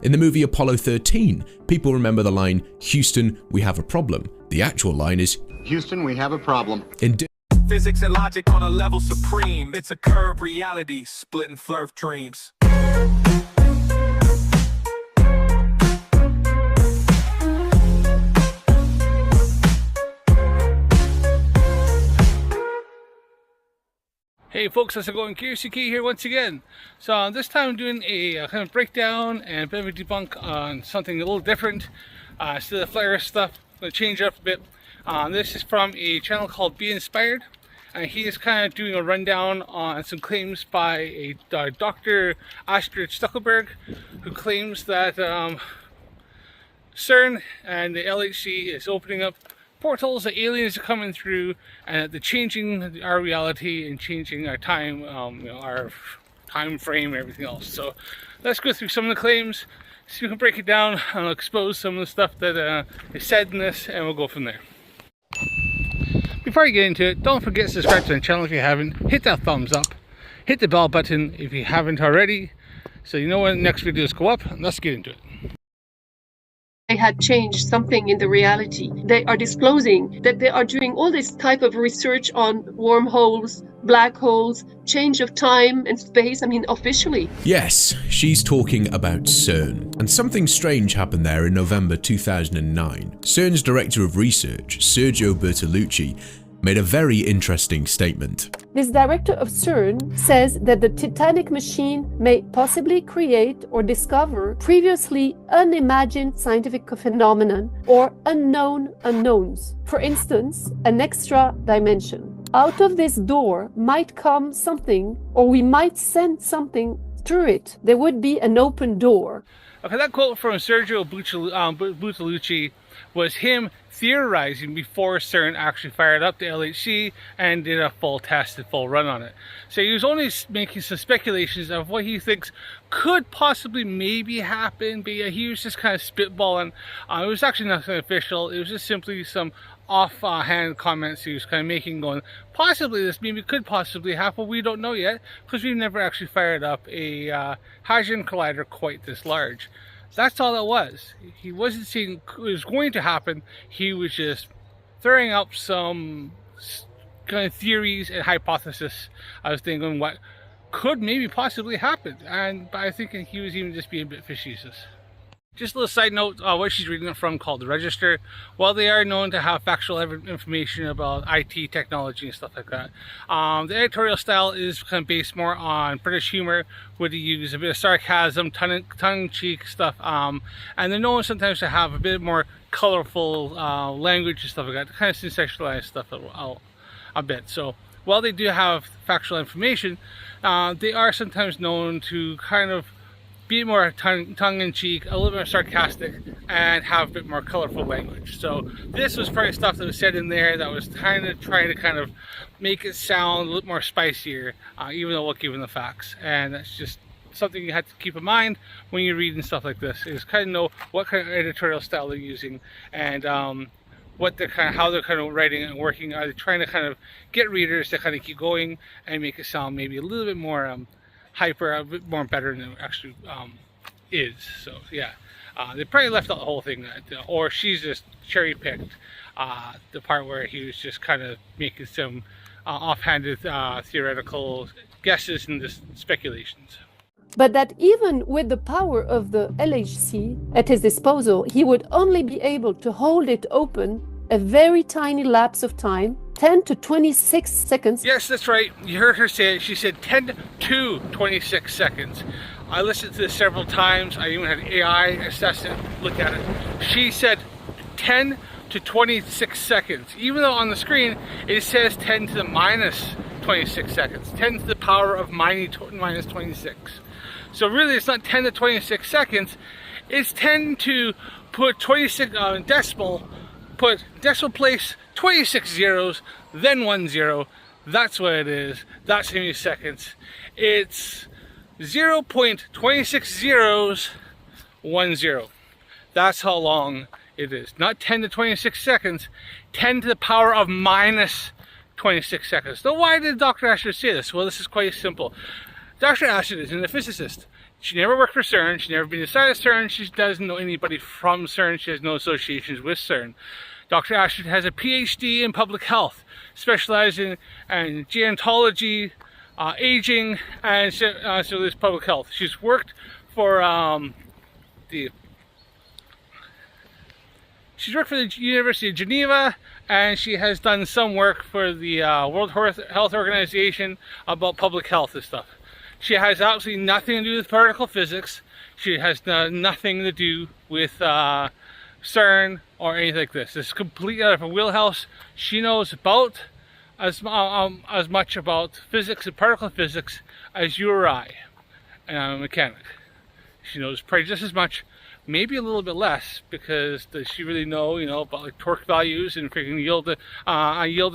In the movie Apollo 13, people remember the line, "Houston, we have a problem." The actual line is, "Houston, we have a problem." In Physics and logic on a level supreme. It's a curved reality, splitting flurf dreams. Hey folks, how's it going? KC here once again. So this time I'm doing a kind of breakdown and a bit of a debunk on something a little different. Instead of the flare stuff, I'm going to change it up a bit. This is from a channel called BeInspired. And he is kind of doing a rundown on some claims by a Dr. Astrid Stuckelberger, who claims that CERN and the LHC is opening up portals that aliens are coming through, and that they're changing our reality and changing our time, our time frame and everything else. So let's go through some of the claims, see if we can break it down, and I'll expose some of the stuff that is said in this, and we'll go from there. Before I get into it, don't forget to subscribe to the channel if you haven't. Hit that thumbs up. Hit the bell button if you haven't already, so you know when the next videos go up. Let's get into it. They had changed something in the reality. They are disclosing that they are doing all this type of research on wormholes, black holes, change of time and space, officially. Yes, she's talking about CERN. And something strange happened there in November 2009. CERN's director of research, Sergio Bertolucci, made a very interesting statement. This director of CERN says that the Titanic machine may possibly create or discover previously unimagined scientific phenomenon or unknown unknowns. For instance, an extra dimension. Out of this door might come something, or we might send something through it. There would be an open door. Okay, that quote from Sergio Bertolucci was him theorizing before CERN actually fired up the LHC and did a full test and full run on it. So he was only making some speculations of what he thinks could possibly maybe happen, but yeah, he was just kind of spitballing. It was actually nothing official. It was just simply some offhand comments he was kind of making, going, possibly this maybe could possibly happen. We don't know yet because we've never actually fired up a hadron collider quite this large. That's all it was. He wasn't saying it was going to happen. He was just throwing up some kind of theories and hypotheses. I was thinking what could maybe possibly happen, and I think he was even just being a bit facetious. Just a little side note, what she's reading it from called The Register. While they are known to have factual information about IT technology and stuff like that, the editorial style is kind of based more on British humor, where they use a bit of sarcasm, tongue-in-cheek stuff, and they're known sometimes to have a bit more colorful language and stuff like that, to kind of sensationalize stuff a bit. So while they do have factual information, they are sometimes known to kind of be more tongue-in-cheek, a little bit more sarcastic, and have a bit more colorful language. So this was probably stuff that was said in there that was kind of trying to kind of make it sound a little more spicier, even though we'll give them the facts. And that's just something you have to keep in mind when you're reading stuff like this, is kind of know what kind of editorial style they're using, and what they're how they're kind of writing and working. Are they trying to kind of get readers to kind of keep going and make it sound maybe a little bit more hyper, a bit more better than it actually is. So yeah, they probably left out the whole thing, or she's just cherry picked the part where he was just kind of making some offhanded theoretical guesses and just speculations. But that even with the power of the LHC at his disposal, he would only be able to hold it open a very tiny lapse of time, 10 to 26 seconds. Yes, that's right. You heard her say it. She said 10 to 26 seconds. I listened to this several times. I even had AI assess it, look at it. She said 10 to 26 seconds. Even though on the screen it says 10 to the minus 26 seconds. 10 to the power of minus 26. So really it's not 10 to 26 seconds. It's 10 to put 26 decimal, put decimal place 26 zeros, then 1 0. That's what it is. That's how many seconds. It's 0.26 zeros, 1 0. That's how long it is. Not 10 to 26 seconds, 10 to the power of minus 26 seconds. So why did Dr. Astrid say this? Well, this is quite simple. Dr. Astrid isn't a physicist. She never worked for CERN. She's never been inside of CERN. She doesn't know anybody from CERN. She has no associations with CERN. Dr. Astrid has a PhD in public health, specializing in gerontology, aging, and so there's public health. She's worked for the University of Geneva, and she has done some work for the World Health Organization about public health and stuff. She has absolutely nothing to do with particle physics. She has nothing to do with CERN or anything like this. It's completely out of her wheelhouse. She knows about as much about physics and particle physics as you or I, and I'm a mechanic. She knows probably just as much, maybe a little bit less, because does she really know, about like torque values and freaking yield the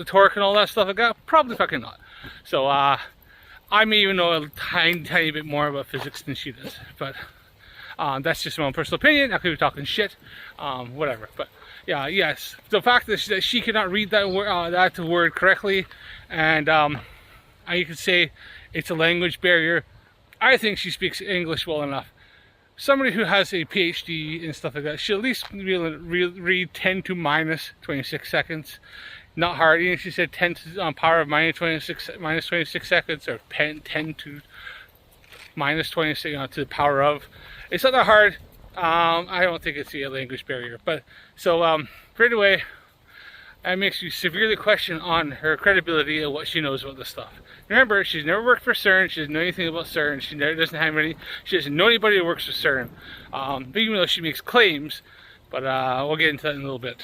torque and all that stuff like that? Probably fucking not. So I may even know a tiny bit more about physics than she does, but that's just my own personal opinion. I could be talking shit, whatever. But yeah, yes, the fact that she cannot read that word correctly, and you could say it's a language barrier. I think she speaks English well enough. Somebody who has a PhD and stuff like that should at least be able to read 10 to minus 26 seconds. Not hard. Even if she said 10 to power of minus 26 seconds, or 10 to minus 26 to the power of. It's not that hard. I don't think it's a language barrier. But so right away, that makes you severely question on her credibility and what she knows about this stuff. Remember, she's never worked for CERN. She doesn't know anything about CERN. She doesn't know anybody who works for CERN. But even though she makes claims, but we'll get into that in a little bit.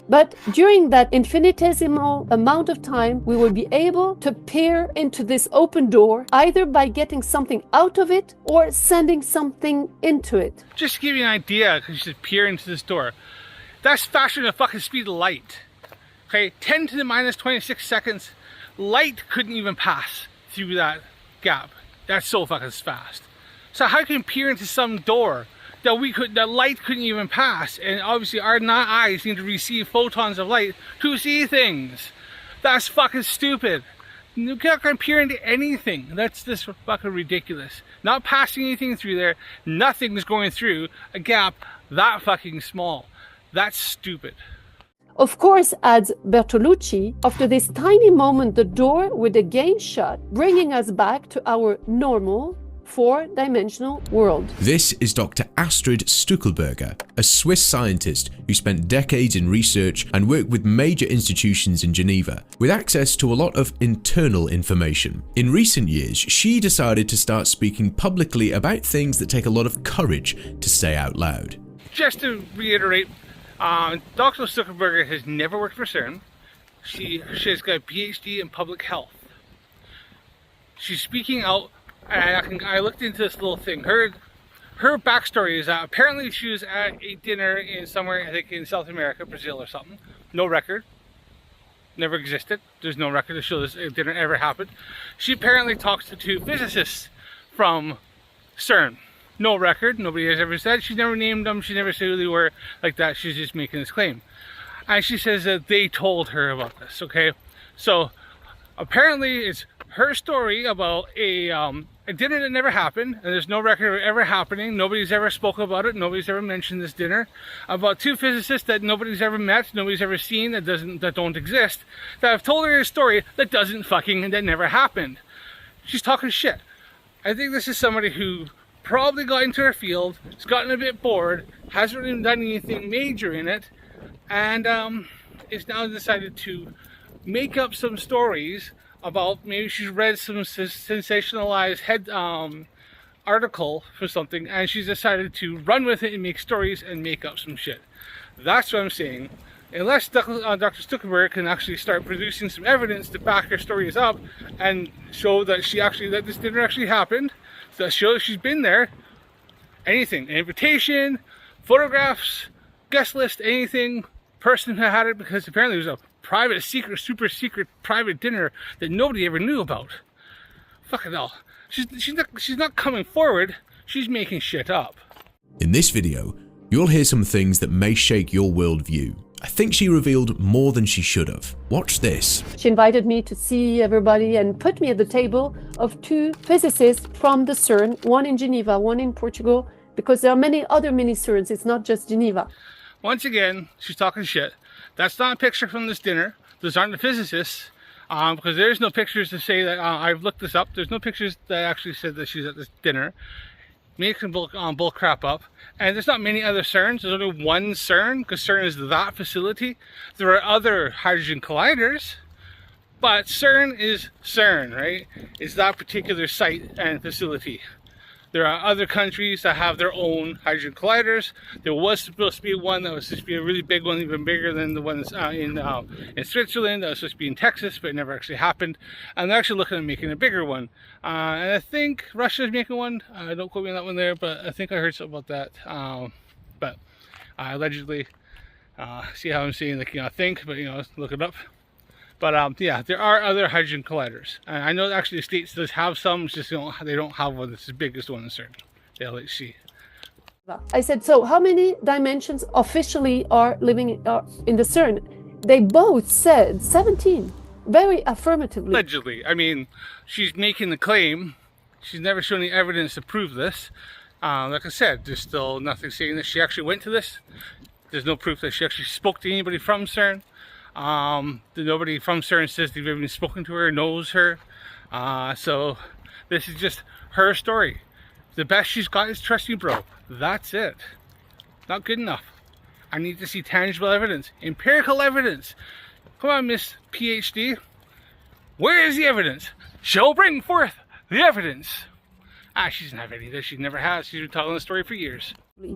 But during that infinitesimal amount of time, we will be able to peer into this open door, either by getting something out of it or sending something into it. Just to give you an idea, because you said peer into this door, that's faster than the fucking speed of light. Okay, 10 to the minus 26 seconds, light couldn't even pass through that gap. That's so fucking fast. So how can you peer into some door that light couldn't even pass? And obviously our eyes need to receive photons of light to see things. That's fucking stupid. You can't peer into anything. That's just fucking ridiculous. Not passing anything through there. Nothing's going through a gap that fucking small. That's stupid. Of course, adds Bertolucci, after this tiny moment the door would again shut, bringing us back to our normal four-dimensional world. This is Dr. Astrid Stuckelberger, a Swiss scientist who spent decades in research and worked with major institutions in Geneva, with access to a lot of internal information. In recent years, she decided to start speaking publicly about things that take a lot of courage to say out loud. Just to reiterate, Dr. Stuckelberger has never worked for CERN. She's got a PhD in public health. She's speaking out, and I looked into this little thing. Her backstory is that apparently she was at a dinner in somewhere, I think in South America, Brazil or something. No record. Never existed. There's no record to show this dinner ever happened. She apparently talks to two physicists from CERN. No record, nobody has ever said. She's never named them, she never said who they were like that. She's just making this claim. And she says that they told her about this, okay? So apparently it's her story about a dinner that never happened, and there's no record of it ever happening. Nobody's ever spoken about it, nobody's ever mentioned this dinner. About two physicists that nobody's ever met, nobody's ever seen, that don't exist, that have told her a story that that never happened. She's talking shit. I think this is somebody who probably got into her field, has gotten a bit bored, hasn't really done anything major in it, and is now decided to make up some stories about, maybe she's read some sensationalized article for something, and she's decided to run with it and make stories and make up some shit. That's what I'm saying. Unless Dr. Stuckelberger can actually start producing some evidence to back her stories up and show that this dinner actually happened, that shows she's been there, anything, an invitation, photographs, guest list, anything, person who had it, because apparently it was a private, secret, super secret private dinner that nobody ever knew about. Fucking hell. She's not coming forward, she's making shit up. In this video, You'll hear some things that may shake your worldview. I think she revealed more than she should have. Watch this. She invited me to see everybody and put me at the table of two physicists from the CERN, one in Geneva, one in Portugal, because there are many other mini CERNs. It's not just Geneva. Once again, she's talking shit. That's not a picture from this dinner. Those aren't the physicists. Because there's no pictures to say that, I've looked this up. There's no pictures that actually said that she's at this dinner. Making bull crap up. And there's not many other CERNs. There's only one CERN, because CERN is that facility. There are other hydrogen colliders, but CERN is CERN, right? It's that particular site and facility. There are other countries that have their own hydrogen colliders. There was supposed to be one that was supposed to be a really big one, even bigger than the one that's in Switzerland. That was supposed to be in Texas, but it never actually happened. And they're actually looking at making a bigger one. And I think Russia's making one. Don't quote me on that one there, but I think I heard something about that. But allegedly, see how I'm saying, like, think, but look it up. But yeah, there are other hydrogen colliders. I know actually the States does have some, it's just they don't have one that's as big as the one in CERN, the LHC. I said, so how many dimensions officially are living in the CERN? They both said 17, very affirmatively. Allegedly. I mean, she's making the claim. She's never shown any evidence to prove this. Like I said, there's still nothing saying that she actually went to this. There's no proof that she actually spoke to anybody from CERN. Nobody from CERN says they've even spoken to her, knows her. So this is just her story. The best she's got is trust you, bro. That's it. Not good enough. I need to see tangible evidence, empirical evidence. Come on, Miss PhD. Where is the evidence? She'll bring forth the evidence. She doesn't have any of this. She never has. She's been telling the story for years.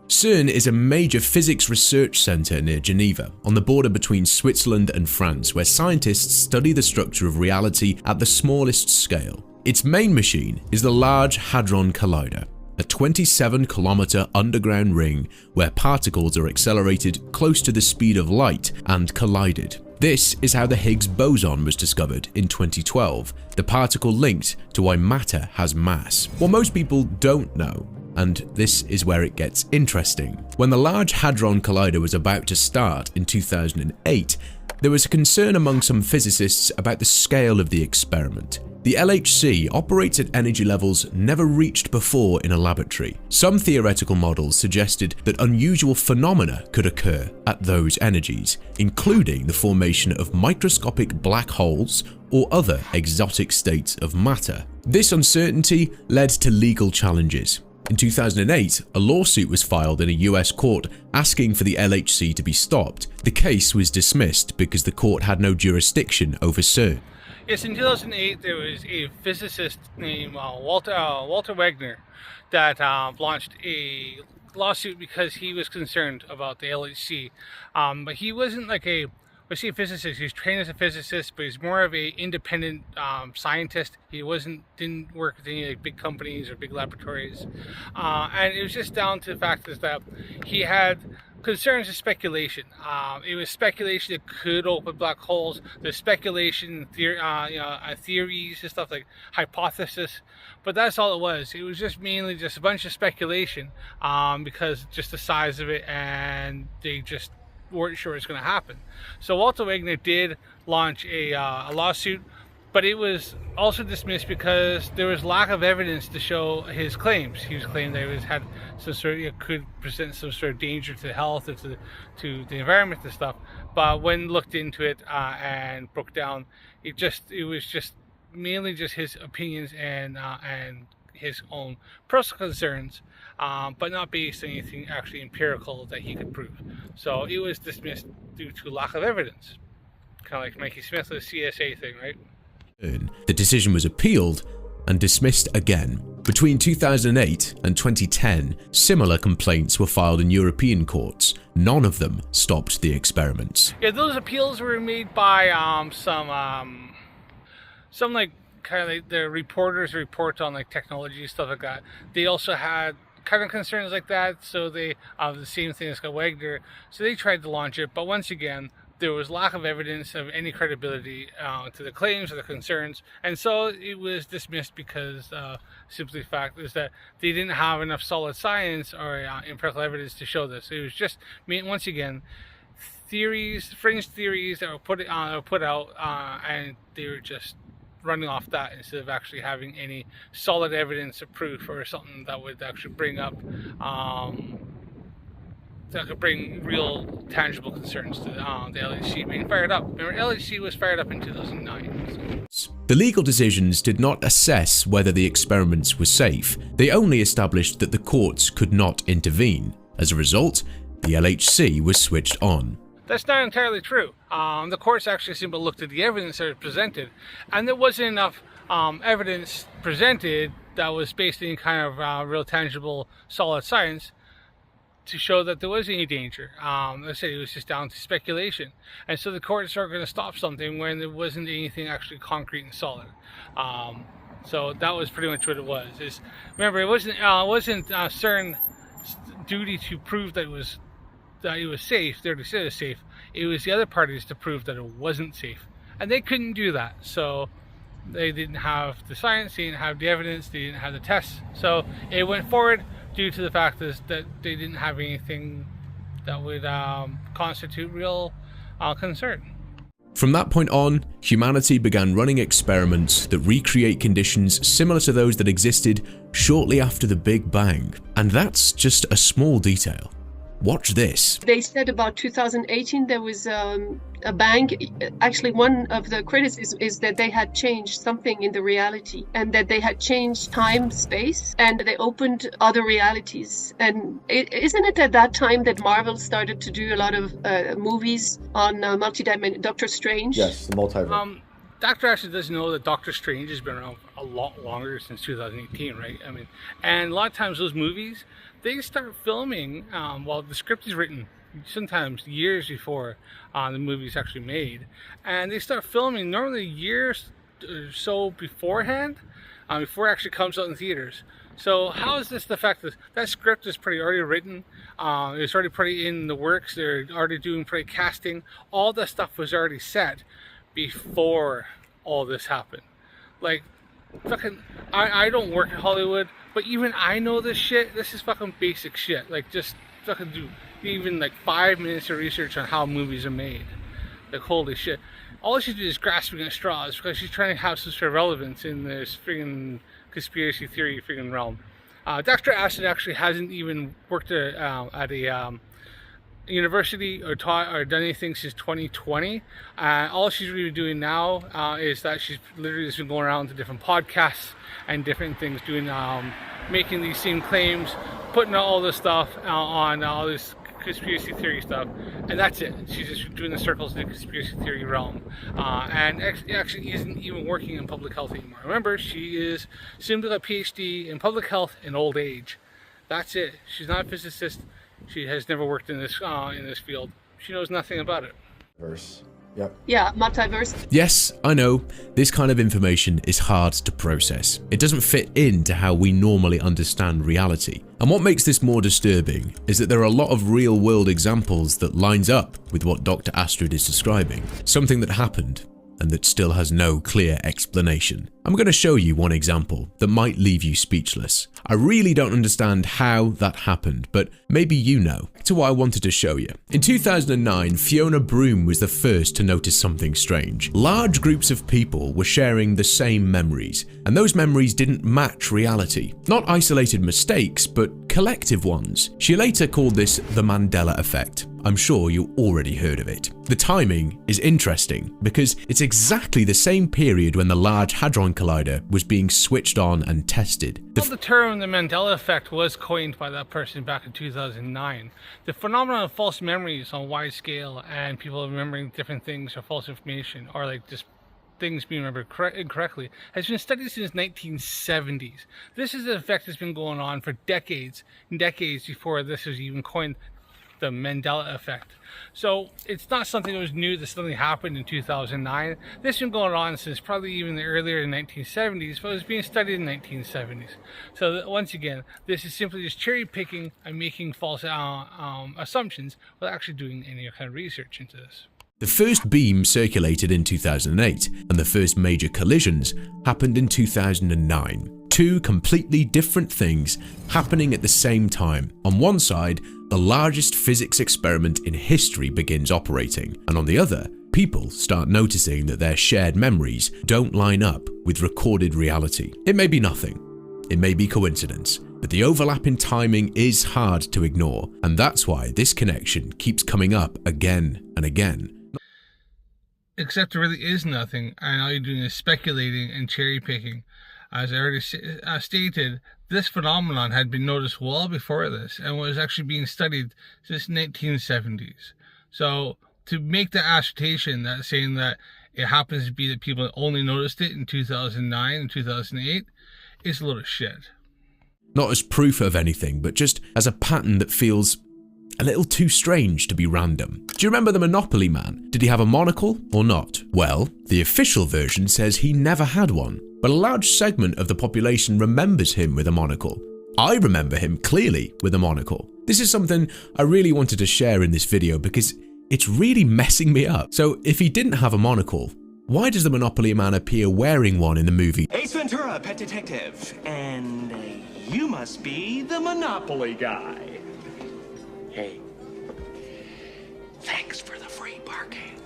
CERN is a major physics research centre near Geneva, on the border between Switzerland and France, where scientists study the structure of reality at the smallest scale. Its main machine is the Large Hadron Collider, a 27-kilometre underground ring where particles are accelerated close to the speed of light and collided. This is how the Higgs boson was discovered in 2012, the particle linked to why matter has mass. What most people don't know, and this is where it gets interesting. When the Large Hadron Collider was about to start in 2008, there was a concern among some physicists about the scale of the experiment. The LHC operates at energy levels never reached before in a laboratory. Some theoretical models suggested that unusual phenomena could occur at those energies, including the formation of microscopic black holes or other exotic states of matter. This uncertainty led to legal challenges. In 2008, a lawsuit was filed in a US court asking for the LHC to be stopped. The case was dismissed because the court had no jurisdiction over CERN. Yes, in 2008, there was a physicist named Walter Wagner that launched a lawsuit because he was concerned about the LHC. But he wasn't like a physicist. He was trained as a physicist, but he's more of an independent scientist. He didn't work with any big companies or big laboratories. And it was just down to the fact that he had concerns of speculation. It was speculation that could open black holes. There's speculation, theories and stuff like hypothesis, but that's all it was. It was just mainly just a bunch of speculation because just the size of it, and they just weren't sure it's going to happen. So Walter Wagner did launch a lawsuit, but it was also dismissed because there was lack of evidence to show his claims. He was claiming that it had some sort of, could present some sort of danger to health or to the environment and stuff. But when looked into it and broke down, it was just mainly just his opinions and his own personal concerns, but not based on anything actually empirical that he could prove. So it was dismissed due to lack of evidence. Kind of like Mikey Smith with the CSA thing, right? The decision was appealed and dismissed again. Between 2008 and 2010, similar complaints were filed in European courts. None of them stopped the experiments. Yeah, those appeals were made by some like kind of like the reporters report on like technology stuff like that. They also had kind of concerns like that, so they the same thing as Wagner. So they tried to launch it, but once again, there was lack of evidence of any credibility to the claims or the concerns, and so it was dismissed because simply the fact is that they didn't have enough solid science or empirical evidence to show this. It was just, once again, theories, fringe theories that were put out, and they were just running off that instead of actually having any solid evidence of proof or something that would actually bring up that could bring real tangible concerns to the LHC being fired up. Remember, LHC was fired up in 2009. So. The legal decisions did not assess whether the experiments were safe. They only established that the courts could not intervene. As a result, the LHC was switched on. That's not entirely true. The courts actually simply looked at the evidence that was presented, and there wasn't enough evidence presented that was based in kind of real tangible, solid science to show that there was any danger. Let's say it was just down to speculation. And so the courts are going to stop something when there wasn't anything actually concrete and solid. So that was pretty much what it was. Remember, it wasn't CERN's duty to prove that it was safe. They already said it was safe. It was the other parties to prove that it wasn't safe. And they couldn't do that. So they didn't have the science, they didn't have the evidence, they didn't have the tests. So it went forward due to the fact that they didn't have anything that would constitute real concern. From that point on, humanity began running experiments that recreate conditions similar to those that existed shortly after the Big Bang. And that's just a small detail. Watch this. They said about 2018 there was a bang. Actually, one of the critics is that they had changed something in the reality, and that they had changed time, space, and they opened other realities. And isn't it at that time that Marvel started to do a lot of movies on multi-dimensional Doctor Strange? Yes, the multiverse. Doctor actually doesn't know that Doctor Strange has been around a lot longer, since 2018, right? I mean, and a lot of times those movies, they start filming while the script is written, sometimes years before the movie's actually made. And they start filming normally years or so beforehand, before it actually comes out in theaters. So how is this the fact that that script is pretty already written, it's already pretty in the works, they're already doing pretty casting, all that stuff was already set before all this happened. Like, fucking, I don't work in Hollywood, but even I know this shit. This is fucking basic shit. Like, just fucking do even like 5 minutes of research on how movies are made. Like, holy shit. All she did is grasping at straws because she's trying to have some sort of relevance in this friggin' conspiracy theory friggin' realm. Dr. Astrid actually hasn't even worked at a university or taught or done anything since 2020. All she's really doing now is that she's literally just been going around to different podcasts and different things, doing making these same claims, putting out all this stuff on all this conspiracy theory stuff, and that's it. She's just doing the circles in the conspiracy theory realm, and actually isn't even working in public health anymore. Remember, she is simply a PhD in public health and old age. That's it. She's not a physicist. She has never worked in this field. She knows nothing about it. Yep. Yeah, multiverse. Yes, I know, this kind of information is hard to process. It doesn't fit into how we normally understand reality. And what makes this more disturbing is that there are a lot of real-world examples that lines up with what Dr. Astrid is describing. Something that happened and that still has no clear explanation. I'm going to show you one example that might leave you speechless. I really don't understand how that happened, but maybe you know. Back to what I wanted to show you. In 2009, Fiona Broome was the first to notice something strange. Large groups of people were sharing the same memories, and those memories didn't match reality. Not isolated mistakes, but collective ones. She later called this the Mandela effect. I'm sure you already heard of it. The timing is interesting because it's exactly the same period when the Large Hadron Collider was being switched on and tested. The term the Mandela effect was coined by that person back in 2009. The phenomenon of false memories on a wide scale and people remembering different things or false information, or like just things being remembered incorrectly, has been studied since 1970s. This is an effect that's been going on for decades and decades before this was even coined the Mandela effect. So it's not something that was new, that suddenly happened in 2009. This has been going on since probably even the earlier 1970s, but it was being studied in the 1970s. So once again, this is simply just cherry picking and making false assumptions without actually doing any kind of research into this. The first beam circulated in 2008, and the first major collisions happened in 2009. Two completely different things happening at the same time. On one side, the largest physics experiment in history begins operating, and on the other, people start noticing that their shared memories don't line up with recorded reality. It may be nothing. It may be coincidence, but the overlap in timing is hard to ignore, and that's why this connection keeps coming up again and again. Except there really is nothing, and all you're doing is speculating and cherry picking. As I already stated, this phenomenon had been noticed well before this and was actually being studied since the 1970s. So to make the assertion that saying that it happens to be that people only noticed it in 2009 and 2008 is a little shit. Not as proof of anything, but just as a pattern that feels a little too strange to be random. Do you remember the Monopoly Man? Did he have a monocle or not? Well, the official version says he never had one, but a large segment of the population remembers him with a monocle. I remember him clearly with a monocle. This is something I really wanted to share in this video because it's really messing me up. So if he didn't have a monocle, why does the Monopoly Man appear wearing one in the movie? Ace Ventura, Pet Detective, and you must be the Monopoly guy. Hey, thanks for the free parking.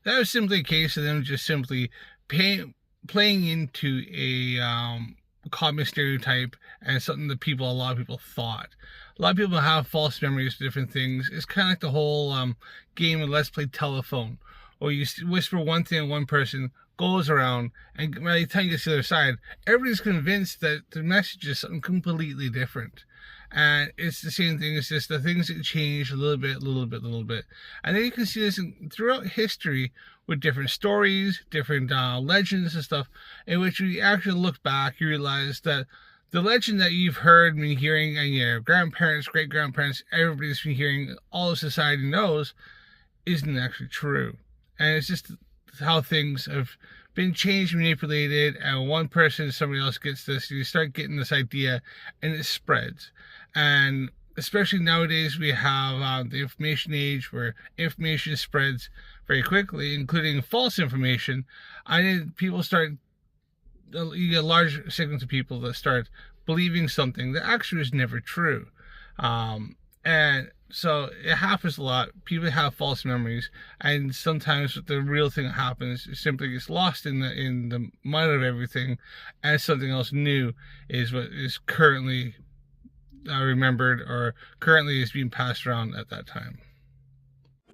That was simply a case of them just simply playing into a common stereotype and something that a lot of people thought. A lot of people have false memories of different things. It's kind of like the whole game of Let's Play Telephone, or you whisper one thing and one person goes around, and by the time you get to the other side, everybody's convinced that the message is something completely different. And it's the same thing. It's just the things that change a little bit. And then you can see this throughout history with different stories, different legends and stuff, in which you actually look back, you realize that the legend that you've heard, been hearing, and your grandparents, great-grandparents, everybody's been hearing, all of society knows, isn't actually true. And it's just how things have been changed, manipulated, and one person, somebody else gets this, you start getting this idea, and it spreads. And especially nowadays, we have the information age where information spreads very quickly, including false information. People start, you get large segments of people that start believing something that actually is never true. And so it happens a lot. People have false memories, and sometimes the real thing that happens simply gets lost in the mud of everything, and something else new is what is currently remembered or currently is being passed around at that time.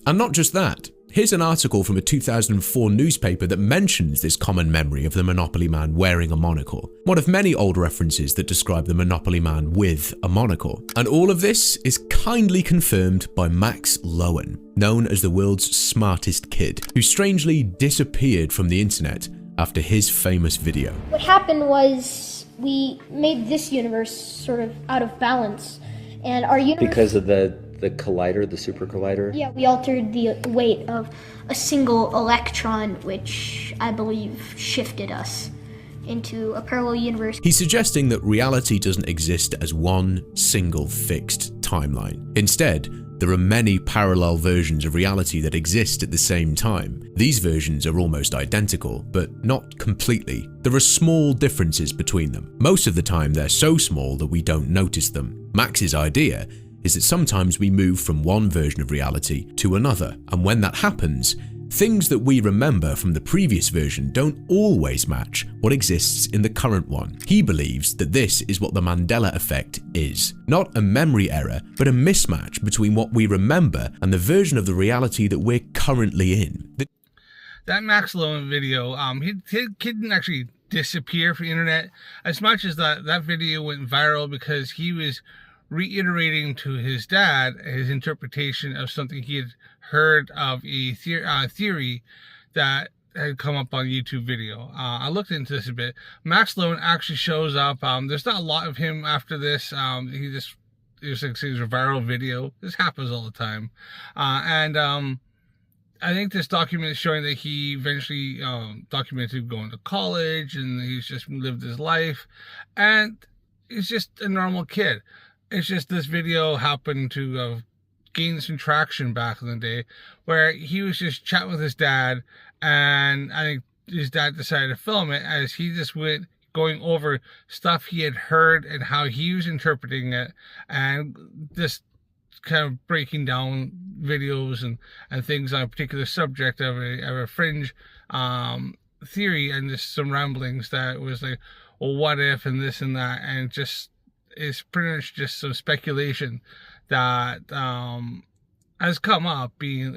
And not just that. Here's an article from a 2004 newspaper that mentions this common memory of the Monopoly Man wearing a monocle, one of many old references that describe the Monopoly Man with a monocle. And all of this is kindly confirmed by Max Lowen, known as the world's smartest kid, who strangely disappeared from the internet after his famous video. What happened was we made this universe sort of out of balance, and our universe... Because of the collider, the super collider? Yeah, we altered the weight of a single electron, which I believe shifted us into a parallel universe. He's suggesting that reality doesn't exist as one single fixed timeline. Instead, there are many parallel versions of reality that exist at the same time. These versions are almost identical, but not completely. There are small differences between them. Most of the time, they're so small that we don't notice them. Max's idea is that sometimes we move from one version of reality to another, and when that happens, things that we remember from the previous version don't always match what exists in the current one. He believes that this is what the Mandela effect is. Not a memory error, but a mismatch between what we remember and the version of the reality that we're currently in. That Max Lowen video, he didn't actually disappear from the internet as much as that video went viral because he was reiterating to his dad his interpretation of something he had heard of a theory that had come up on a YouTube video. I looked into this a bit. Max Lowen actually shows up. There's not a lot of him after this. It was a viral video. This happens all the time. I think this document is showing that he eventually documented going to college, and he's just lived his life, and he's just a normal kid. It's just this video happened to gained some traction back in the day, where he was just chatting with his dad, and I think his dad decided to film it as he just went going over stuff he had heard and how he was interpreting it, and just kind of breaking down videos and things on a particular subject of a fringe theory, and just some ramblings that was like, well, what if, and this and that, and just it's pretty much just some speculation that has come up, being,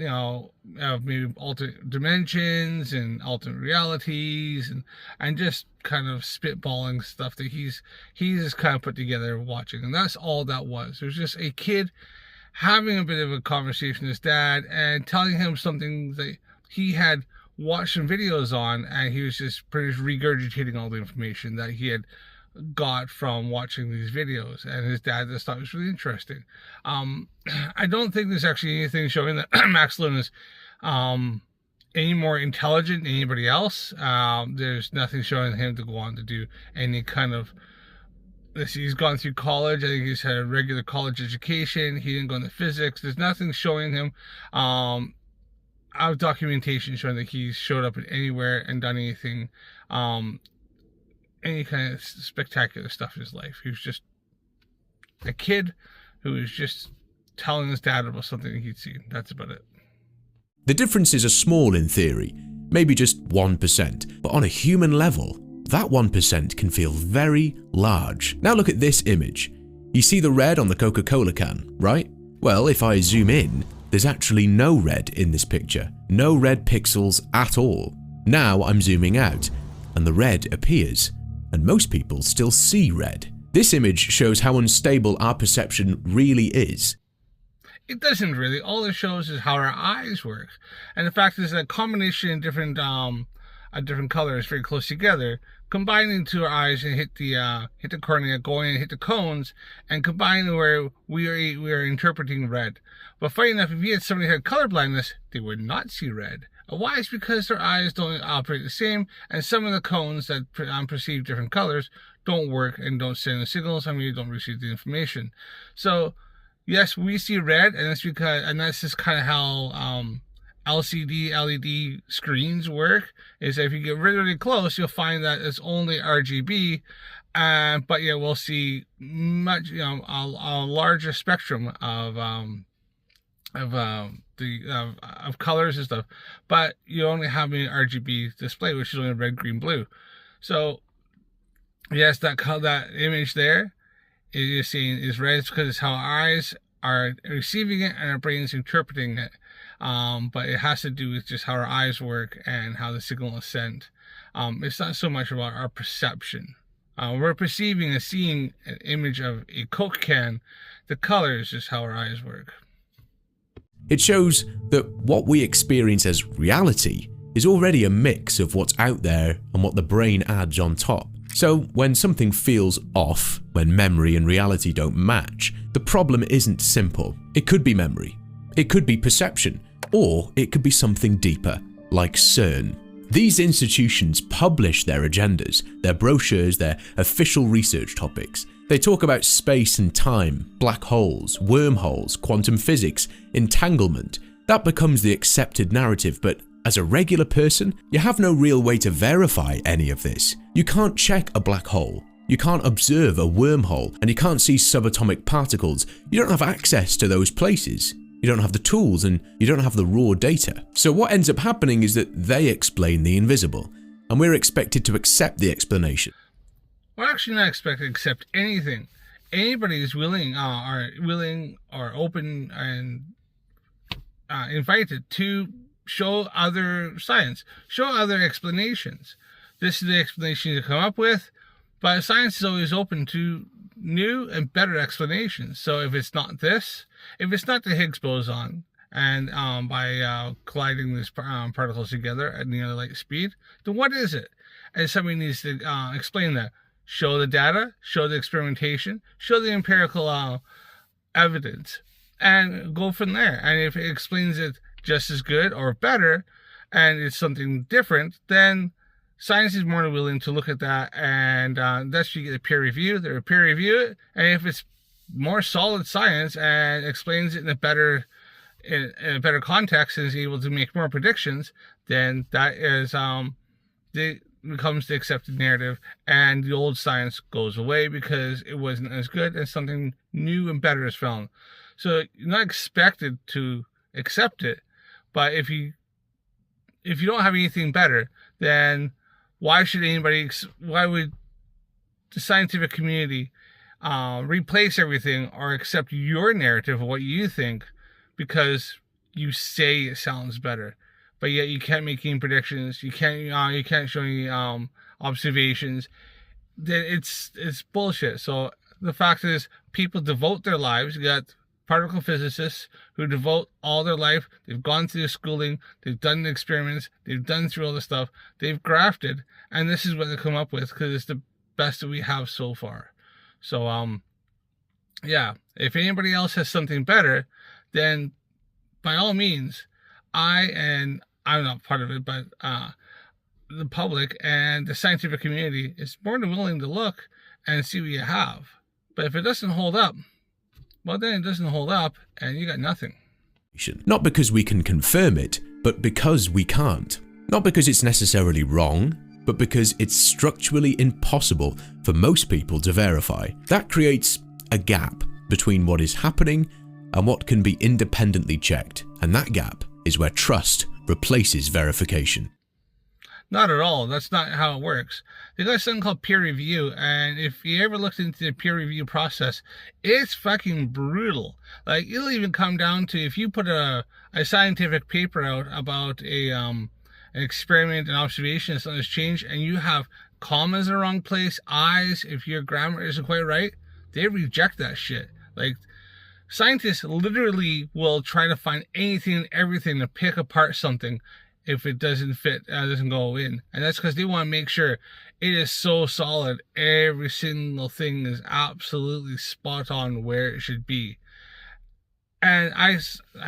maybe alternate dimensions and alternate realities, and just kind of spitballing stuff that he's just kind of put together watching. And that's all that was. It was just a kid having a bit of a conversation with his dad and telling him something that he had watched some videos on, and he was just pretty much regurgitating all the information that he had got from watching these videos, and his dad just thought it was really interesting. I don't think there's actually anything showing that Max Lund is any more intelligent than anybody else. There's nothing showing him to go on to do any kind of this. He's gone through college. I think he's had a regular college education. He didn't go into physics. There's nothing showing him out of documentation showing that he's showed up anywhere and done anything, any kind of spectacular stuff in his life. He was just a kid who was just telling his dad about something that he'd seen. That's about it. The differences are small in theory, maybe just 1%, but on a human level, that 1% can feel very large. Now look at this image. You see the red on the Coca-Cola can, right? Well, if I zoom in, there's actually no red in this picture. No red pixels at all. Now I'm zooming out, and the red appears, and most people still see red. This image shows how unstable our perception really is. It doesn't really. All it shows is how our eyes work. And the fact is that a combination of different colors very close together, combining to our eyes and hit the cornea, going and hit the cones, and combining where we are interpreting red. But funny enough, if you had somebody who had color blindness, they would not see red. Why? It's because their eyes don't operate the same, and some of the cones that perceive different colors don't work and don't send the signals, and we don't receive the information. So yes, we see red, and that's just kind of how LCD, LED screens work. Is that if you get really, really close, you'll find that it's only RGB, but yeah, we'll see much, a larger spectrum of colors and stuff. But you only have an RGB display, which is only red, green, blue. So yes, that image there is seeing is red because it's how our eyes are receiving it and our brain's interpreting it. But it has to do with just how our eyes work and how the signal is sent. It's not so much about our perception. We're perceiving and seeing an image of a Coke can. The color is just how our eyes work. It shows that what we experience as reality is already a mix of what's out there and what the brain adds on top. So when something feels off, when memory and reality don't match, the problem isn't simple. It could be memory, it could be perception, or it could be something deeper, like CERN. These institutions publish their agendas, their brochures, their official research topics. They talk about space and time, black holes, wormholes, quantum physics, entanglement. That becomes the accepted narrative, but as a regular person, you have no real way to verify any of this. You can't check a black hole, you can't observe a wormhole, and you can't see subatomic particles. You don't have access to those places. You don't have the tools, and you don't have the raw data. So what ends up happening is that they explain the invisible, and we're expected to accept the explanation. We're actually not expected to accept anything. Anybody who's willing or open and invited to show other science, show other explanations. This is the explanation you come up with, but science is always open to new and better explanations. So if it's not this, if it's not the Higgs boson, and by colliding these particles together at near light speed, then what is it? And somebody needs to explain that. Show the data, show the experimentation, show the empirical evidence, and go from there. And if it explains it just as good or better, and it's something different, then science is more than willing to look at that, and that's you get a peer review. They'll peer review it, and if it's more solid science and explains it in a better context and is able to make more predictions, then that is becomes the accepted narrative, and the old science goes away because it wasn't as good and something new and better is found. So you're not expected to accept it, but if you don't have anything better, then why would the scientific community replace everything or accept your narrative of what you think because you say it sounds better, but yet you can't make any predictions, you can't show any observations? Then it's bullshit. So the fact is, people devote their lives. You got particle physicists who devote all their life. They've gone through the schooling, they've done the experiments, they've done through all the stuff, they've grafted, and this is what they come up with because it's the best that we have so far. So yeah, if anybody else has something better, then by all means, I'm not part of it, but the public and the scientific community is more than willing to look and see what you have. But if it doesn't hold up, well, then it doesn't hold up and you got nothing. Not because we can confirm it, but because we can't. Not because it's necessarily wrong, but because it's structurally impossible for most people to verify. That creates a gap between what is happening and what can be independently checked, and that gap is where trust replaces verification. Not at all. That's not how it works. They got something called peer review, and if you ever looked into the peer review process, it's fucking brutal. Like, it'll even come down to if you put a scientific paper out about an experiment and observation and something has changed, and you have commas in the wrong place, I's, if your grammar isn't quite right, they reject that shit. Like, scientists literally will try to find anything and everything to pick apart something if it doesn't fit, doesn't go in. And that's because they want to make sure it is so solid. Every single thing is absolutely spot on where it should be. And I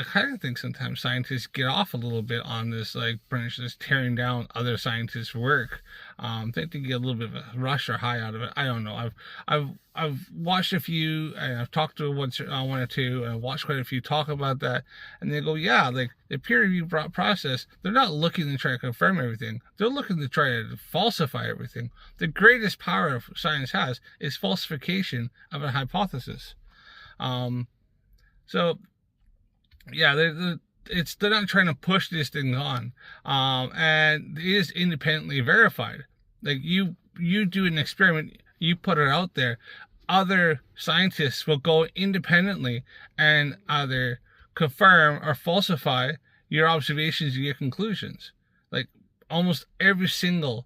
kind of think sometimes scientists get off a little bit on this, like, pretty much just tearing down other scientists' work. I think they get a little bit of a rush or high out of it. I don't know. I've watched a few, and I've talked to one or two, and I've watched quite a few talk about that, and they go, yeah, like, the peer review process, they're not looking to try to confirm everything. They're looking to try to falsify everything. The greatest power science has is falsification of a hypothesis. So, yeah, they're not trying to push this thing on, and it is independently verified. Like, you do an experiment, you put it out there, other scientists will go independently and either confirm or falsify your observations and your conclusions. Like, almost every single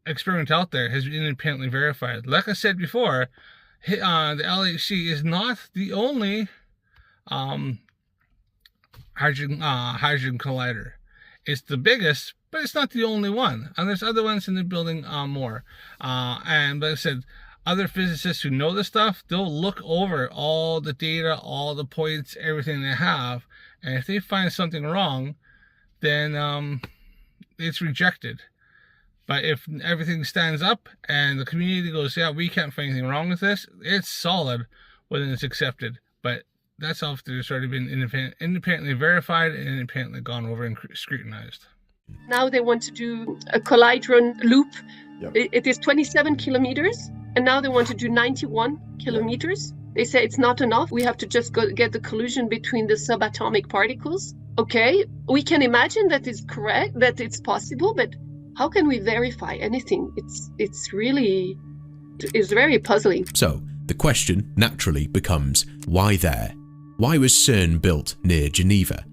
experiment out there has been independently verified. Like I said before, the LHC is not the only hydrogen collider. It's the biggest, but it's not the only one. And there's other ones in the building more. And like I said, other physicists who know this stuff, they'll look over all the data, all the points, everything they have. And if they find something wrong, then it's rejected. But if everything stands up and the community goes, yeah, we can't find anything wrong with this, it's solid, well, then it's accepted. But that's after it's already been independently verified and independently gone over and scrutinized. Now they want to do a collidron loop. Yep. It is 27 kilometers, and now they want to do 91 kilometers. They say it's not enough. We have to just get the collision between the subatomic particles. Okay, we can imagine that it's correct, that it's possible, but how can we verify anything? It's very puzzling. So the question naturally becomes, why there? Why was CERN built near Geneva?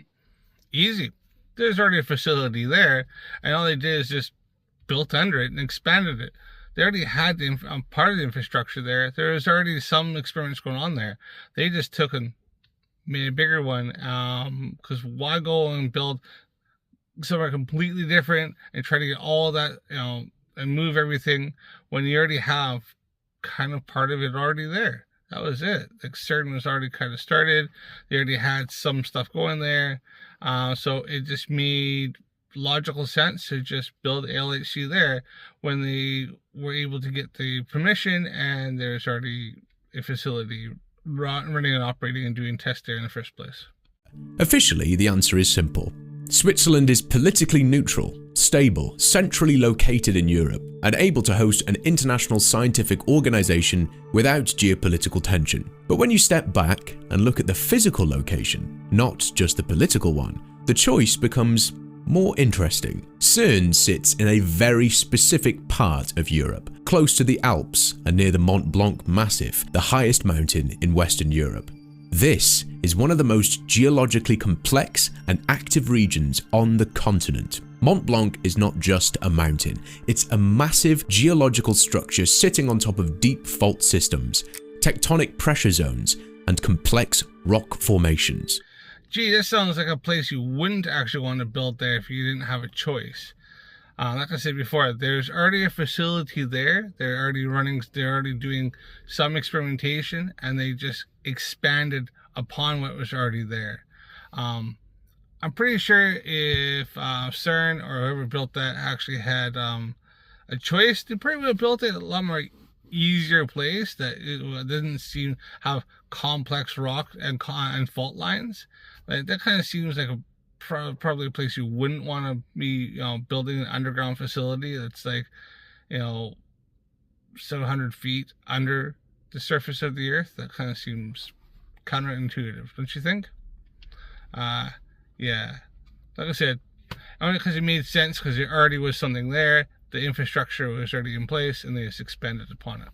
Easy. There's already a facility there, and all they did is just built under it and expanded it. They already had part of the infrastructure there. There was already some experiments going on there. They just took and made a bigger one, because why go and build somewhere completely different and try to get all that, and move everything when you already have kind of part of it already there. That was it. Like, CERN was already kind of started. They already had some stuff going there. So it just made logical sense to just build LHC there when they were able to get the permission, and there's already a facility running and operating and doing tests there in the first place? Officially, the answer is simple. Switzerland is politically neutral, stable, centrally located in Europe, and able to host an international scientific organization without geopolitical tension. But when you step back and look at the physical location, not just the political one, the choice becomes more interesting. CERN sits in a very specific part of Europe, close to the Alps and near the Mont Blanc Massif, the highest mountain in Western Europe. This is one of the most geologically complex and active regions on the continent. Mont Blanc is not just a mountain, it's a massive geological structure sitting on top of deep fault systems, tectonic pressure zones, and complex rock formations. Gee, this sounds like a place you wouldn't actually want to build there if you didn't have a choice. Like I said before, there's already a facility there. They're already doing some experimentation, and they just expanded upon what was already there. I'm pretty sure if CERN or whoever built that actually had a choice, they probably would have built it a lot more easier place that it didn't seem have complex rock and fault lines. Like, that kind of seems like a probably a place you wouldn't want to be, building an underground facility that's like, 700 feet under the surface of the earth. That kind of seems counterintuitive, don't you think? Yeah, like I said, only because it made sense, because there already was something there, the infrastructure was already in place, and they just expanded upon it.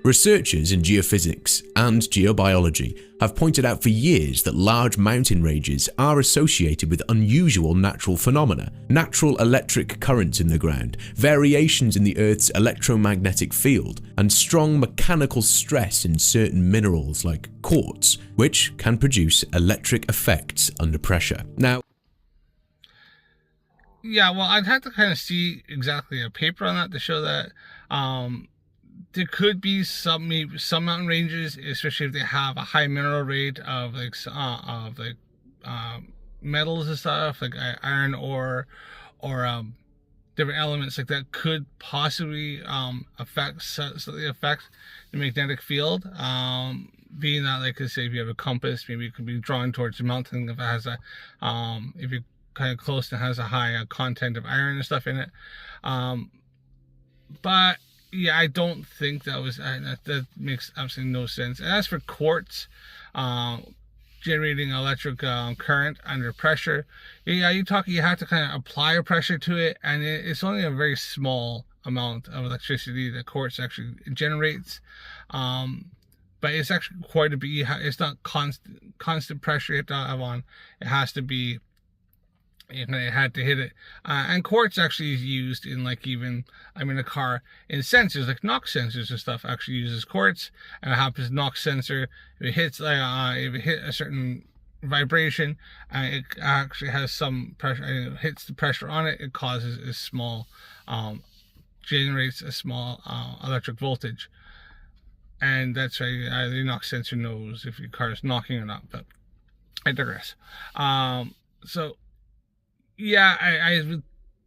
Researchers in geophysics and geobiology have pointed out for years that large mountain ranges are associated with unusual natural phenomena, natural electric currents in the ground, variations in the Earth's electromagnetic field, and strong mechanical stress in certain minerals like quartz, which can produce electric effects under pressure. Now, yeah, well, I'd have to kind of see exactly a paper on that to show that. There could be some mountain ranges, especially if they have a high mineral rate of metals and stuff like iron ore or different elements like that, could possibly affect the magnetic field. Being that, like I say, if you have a compass, maybe it could be drawn towards the mountain if it has a if you're kind of close and has a high content of iron and stuff in it. But yeah, I don't think that makes absolutely no sense. And as for quartz generating electric current under pressure, yeah, you have to kind of apply a pressure to it, and it's only a very small amount of electricity that quartz actually generates. But it's actually quite a bit. It's not constant pressure you have to have on. It has to be. It had to hit it, and quartz actually is used in a car in sensors like knock sensors and stuff. Actually uses quartz, and it happens knock sensor. If it hits if it hit a certain vibration, it actually has some pressure. And it hits the pressure on it. It causes a small, generates a small electric voltage, and that's why the knock sensor knows if your car is knocking or not. But I digress. So. Yeah, I would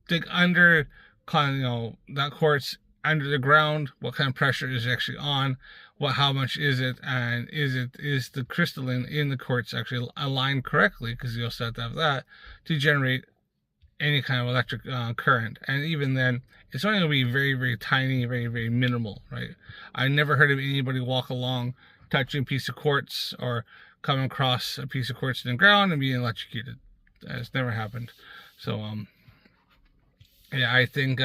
think under that quartz under the ground, what kind of pressure is actually on, how much is it, and is the crystalline in the quartz actually aligned correctly, because you also have to have that to generate any kind of electric current. And even then, it's only going to be very, very tiny, very, very minimal, right? I never heard of anybody walk along touching a piece of quartz or coming across a piece of quartz in the ground and being electrocuted. That's never happened. So yeah, I think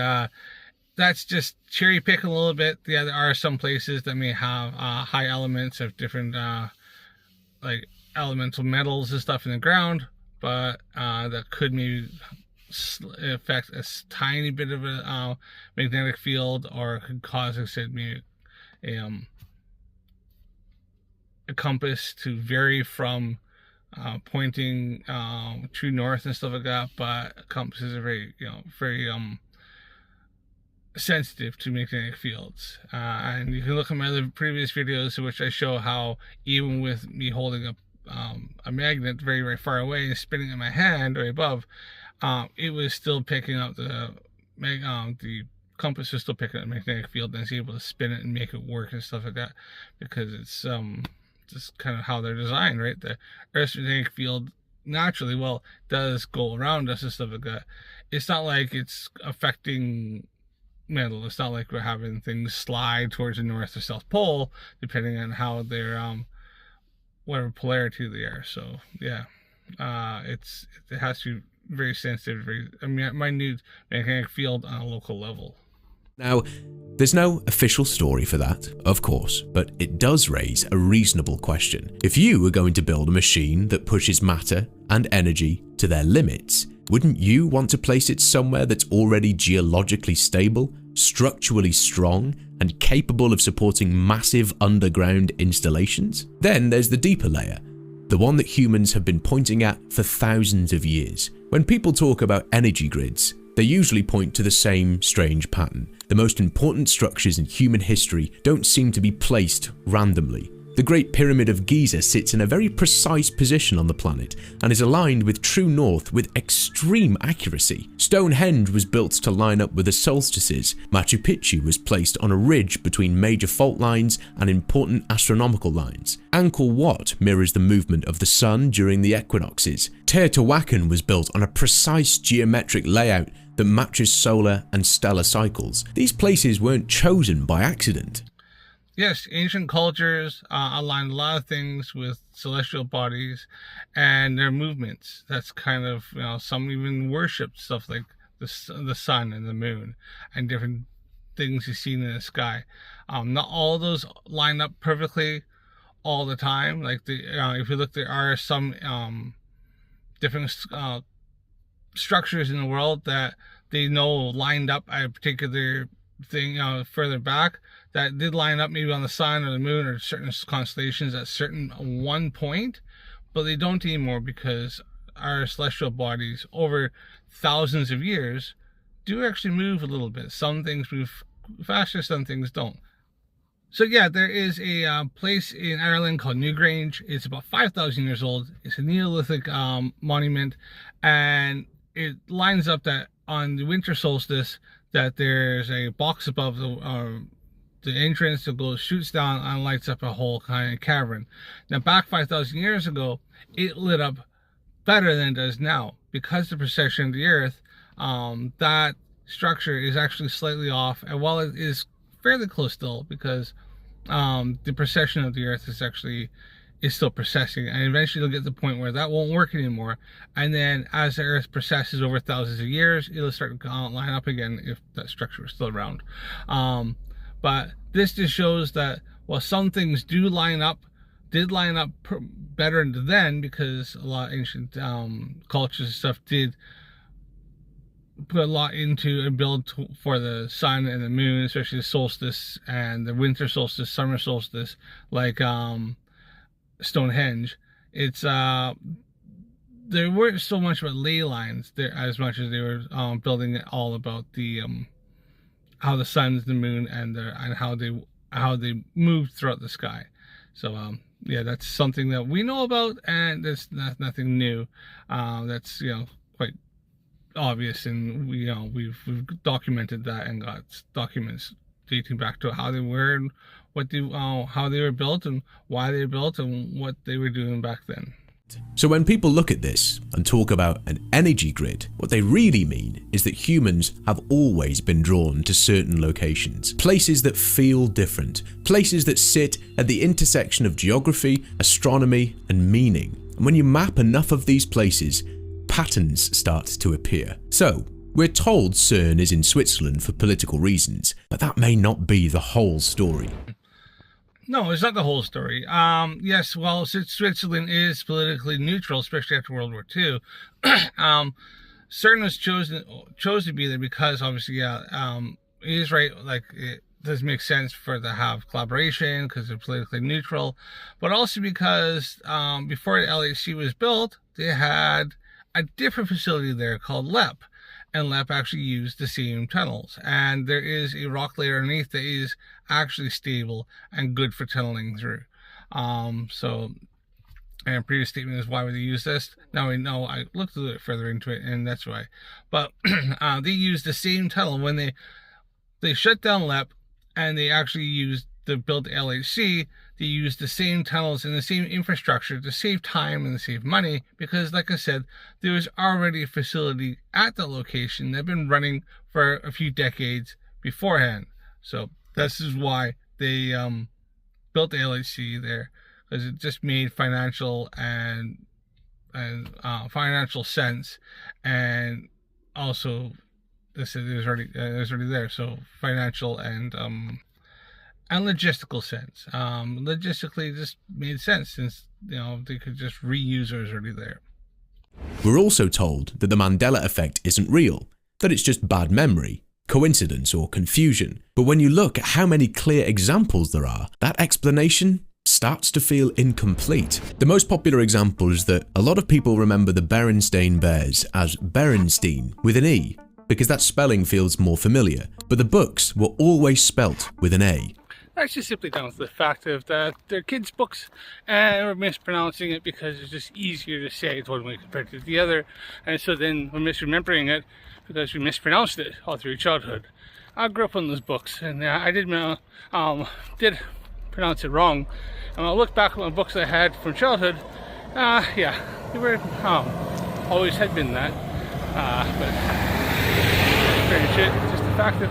that's just cherry picking a little bit. Yeah, there are some places that may have high elements of different like elemental metals and stuff in the ground, but that could maybe affect a tiny bit of a magnetic field, or could cause, like I said, maybe a compass to vary from pointing true north and stuff like that. But compasses are very sensitive to magnetic fields, and you can look at my other previous videos in which I show how even with me holding a magnet very, very far away and spinning it in my hand or above, it was still picking up the compass is still picking up a magnetic field and is able to spin it and make it work and stuff like that, because it's just kind of how they're designed, right? The Earth's magnetic field naturally, well, does go around us and stuff like that. It's not like it's affecting metal. It's not like we're having things slide towards the north or south pole, depending on how they're whatever polarity they are. So yeah, it has to be very sensitive, very minute magnetic field on a local level. Now, there's no official story for that, of course, but it does raise a reasonable question. If you were going to build a machine that pushes matter and energy to their limits, wouldn't you want to place it somewhere that's already geologically stable, structurally strong, and capable of supporting massive underground installations? Then there's the deeper layer, the one that humans have been pointing at for thousands of years. When people talk about energy grids, they usually point to the same strange pattern. The most important structures in human history don't seem to be placed randomly. The Great Pyramid of Giza sits in a very precise position on the planet and is aligned with true north with extreme accuracy. Stonehenge was built to line up with the solstices. Machu Picchu was placed on a ridge between major fault lines and important astronomical lines. Angkor Wat mirrors the movement of the sun during the equinoxes. Teotihuacan was built on a precise geometric layout that matches solar and stellar cycles. These places weren't chosen by accident. Yes, ancient cultures aligned a lot of things with celestial bodies and their movements. That's kind of, some even worship stuff like the sun and the moon and different things you see in the sky. Not all of those line up perfectly all the time. Like if you look, there are some different structures in the world that they know lined up at a particular thing further back, that did line up maybe on the sun or the moon or certain constellations at certain one point, but they don't anymore because our celestial bodies over thousands of years do actually move a little bit. Some things move faster, some things don't. So yeah, there is a place in Ireland called Newgrange. It's about 5,000 years old. It's a Neolithic monument, and it lines up that on the winter solstice that there's a box above the entrance that shoots down and lights up a whole kind of cavern. Now back 5,000 years ago, it lit up better than it does now. Because the precession of the earth, that structure is actually slightly off, and while it is fairly close still, because the precession of the earth is still precessing, and eventually you'll get to the point where that won't work anymore, and then as the earth precesses over thousands of years, it'll start to line up again if that structure is still around. But this just shows that while some things did line up better then, because a lot of ancient cultures and stuff did put a lot into and build for the sun and the moon, especially the solstice and the winter solstice, summer solstice, like Stonehenge. It's there weren't so much about ley lines there as much as they were building it all about the how the sun, the moon, and how they moved throughout the sky. So yeah, that's something that we know about, and that's nothing new. That's quite obvious, and we've documented that and got documents dating back to how they were and how they were built and why they were built and what they were doing back then. So when people look at this and talk about an energy grid, what they really mean is that humans have always been drawn to certain locations, places that feel different, places that sit at the intersection of geography, astronomy, and meaning. And when you map enough of these places, patterns start to appear. So, we're told CERN is in Switzerland for political reasons, but that may not be the whole story. No, it's not the whole story. Yes, well, Switzerland is politically neutral, especially after World War II. CERN was chose to be there because, obviously, it is right. Like, it does make sense for them to have collaboration because they're politically neutral, but also because before the LHC was built, they had a different facility there called LEP. And LEP actually used the same tunnels, and there is a rock layer underneath that is actually stable and good for tunneling through. So, and previous statement is, why would they use this? Now we know. I looked a little bit further into it, and that's why. But they used the same tunnel when they they shut down LEP, and they actually built LHC. They used the same tunnels and the same infrastructure to save time and to save money, because, like I said, there was already a facility at the location that had been running for a few decades beforehand. So this is why they built the LHC there, because it just made financial financial sense, and also this is already there, so financial and logistical sense. Logistically, it just made sense, since they could just reuse what was already there. We're also told that the Mandela effect isn't real, that it's just bad memory, coincidence, or confusion. But when you look at how many clear examples there are, that explanation starts to feel incomplete. The most popular example is that a lot of people remember the Berenstain Bears as Berenstein with an E, because that spelling feels more familiar, but the books were always spelt with an A. That's just simply down to the fact of that they're kids' books, and we're mispronouncing it because it's just easier to say it one way compared to the other, and so then we're misremembering it because we mispronounced it all through childhood. I grew up on those books, and I did pronounce it wrong, and when I look back at my books I had from childhood, yeah, they were always had been that, but pretty much it. Just the fact that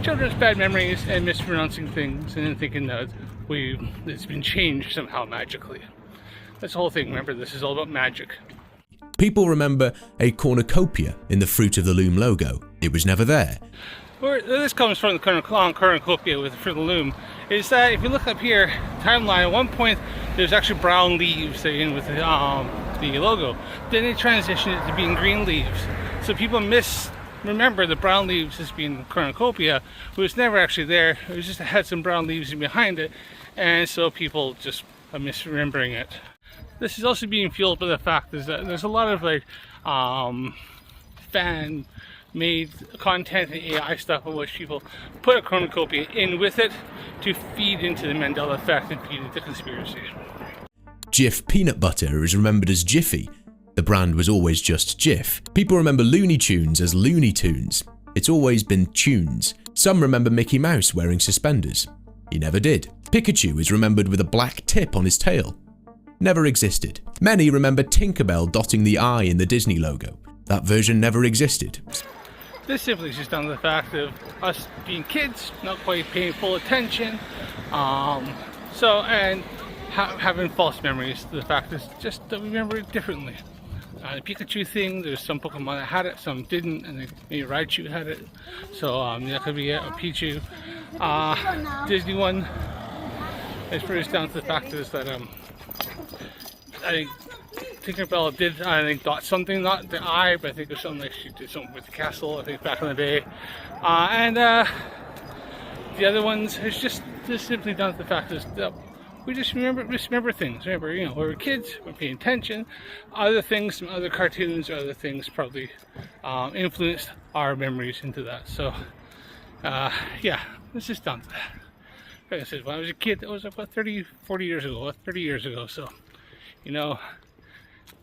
children's bad memories and mispronouncing things and then thinking that it's been changed somehow magically. That's the whole thing. Remember, this is all about magic. People remember a cornucopia in the Fruit of the Loom logo. It was never there. Where this comes from, the cornucopia with the Fruit of the Loom, is that if you look up here, timeline, at one point there's actually brown leaves that are in with the logo. Then they transitioned it to being green leaves. So people remember the brown leaves as being cornucopia, but it was never actually there. It was just had some brown leaves in behind it, and so people just are misremembering it. This is also being fueled by the fact is that there's a lot of fan-made content and AI stuff in which people put a cornucopia in with it to feed into the Mandela effect and feed into conspiracy. Jif peanut butter is remembered as Jiffy. The brand was always just Jif. People remember Looney Tunes as Looney Tunes. It's always been Tunes. Some remember Mickey Mouse wearing suspenders. He never did. Pikachu is remembered with a black tip on his tail. Never existed. Many remember Tinkerbell dotting the I in the Disney logo. That version never existed. This simply is just down to the fact of us being kids, not quite paying full attention, having false memories. The fact is just that we remember it differently. The Pikachu thing, there's some Pokemon that had it, some didn't, and maybe Raichu had it. So that could be it, or Pichu. Disney one, it's pretty down to the fact is that I think Tinkerbell did, dot something, not the eye, but I think it was something like she did something with the castle, I think back in the day. The other ones, it's just simply down to the fact is that we just misremember things. Remember, when we were kids, we were paying attention. Other things, some other cartoons or other things probably influenced our memories into that. So, yeah, it's just down to that. Like I said, when I was a kid, that was about 30 years ago. So,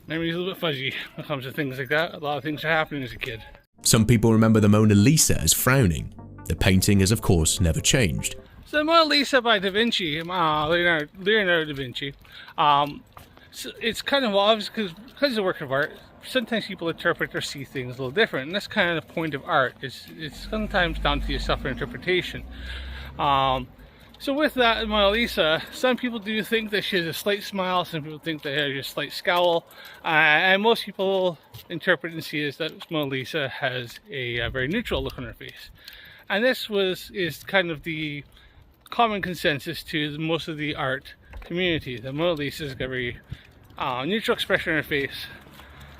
memory's a little bit fuzzy when it comes to things like that. A lot of things are happening as a kid. Some people remember the Mona Lisa as frowning. The painting has, of course, never changed. So the Mona Lisa by Da Vinci, Leonardo da Vinci, so it's kind of obvious because it's a work of art. Sometimes people interpret or see things a little different, and that's kind of the point of art. It's sometimes down to your self-interpretation. So with that Mona Lisa, some people do think that she has a slight smile, some people think that she has a slight scowl, and most people interpret and see as that Mona Lisa has a very neutral look on her face. And this is kind of the common consensus to most of the art community. The Mona Lisa's got a very neutral expression on her face,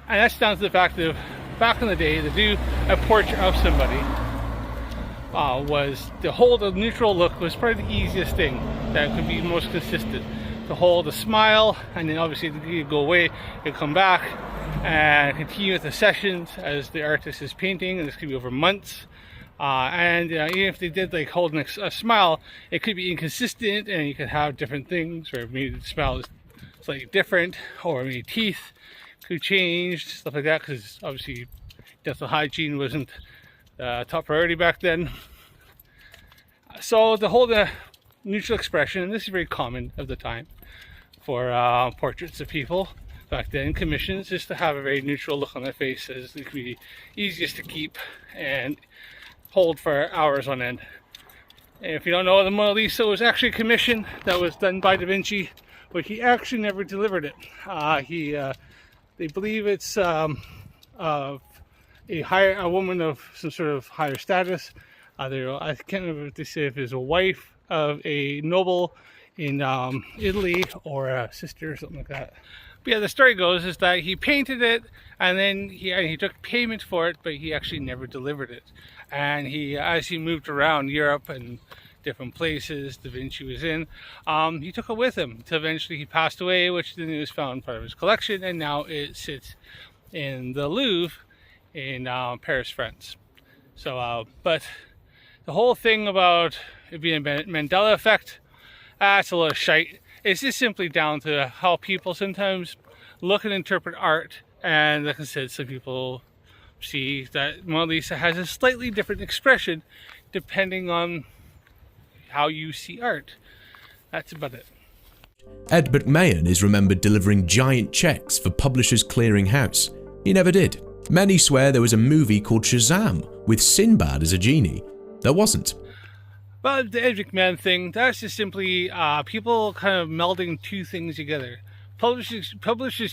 and that's down to the fact that back in the day, to do a portrait of somebody was to hold a neutral look was probably the easiest thing that could be most consistent. To hold a smile, and then obviously you go away, you come back and continue with the sessions as the artist is painting, and this could be over months. Even if they did like holding a smile, it could be inconsistent, and you could have different things, or maybe the smile is slightly different, or maybe teeth could change, stuff like that, because obviously dental hygiene wasn't top priority back then. So the neutral expression, and this is very common of the time for portraits of people back then, commissions, is to have a very neutral look on their face, as it could be easiest to keep and hold for hours on end. And if you don't know, the Mona Lisa was actually a commission that was done by Da Vinci, but he actually never delivered it. They believe it's a woman of some sort of higher status. I can't remember if they say if it's a wife of a noble in Italy, or a sister or something like that. But yeah, the story goes is that he painted it, and then he took payment for it, but he actually never delivered it. And as he moved around Europe and different places Da Vinci was in, he took it with him until eventually he passed away, which then was found part of his collection, and now it sits in the Louvre in Paris, France. So, but the whole thing about it being a Mandela effect, that's a lot of shite. It's just simply down to how people sometimes look and interpret art, and like I said, some people see that Mona Lisa has a slightly different expression depending on how you see art. That's about it. Ed McMahon is remembered delivering giant checks for Publishers Clearing House. He never did. Many swear there was a movie called Shazam with Sinbad as a genie. There wasn't. Well, the Ed McMahon thing, that's just simply people kind of melding two things together. Publishers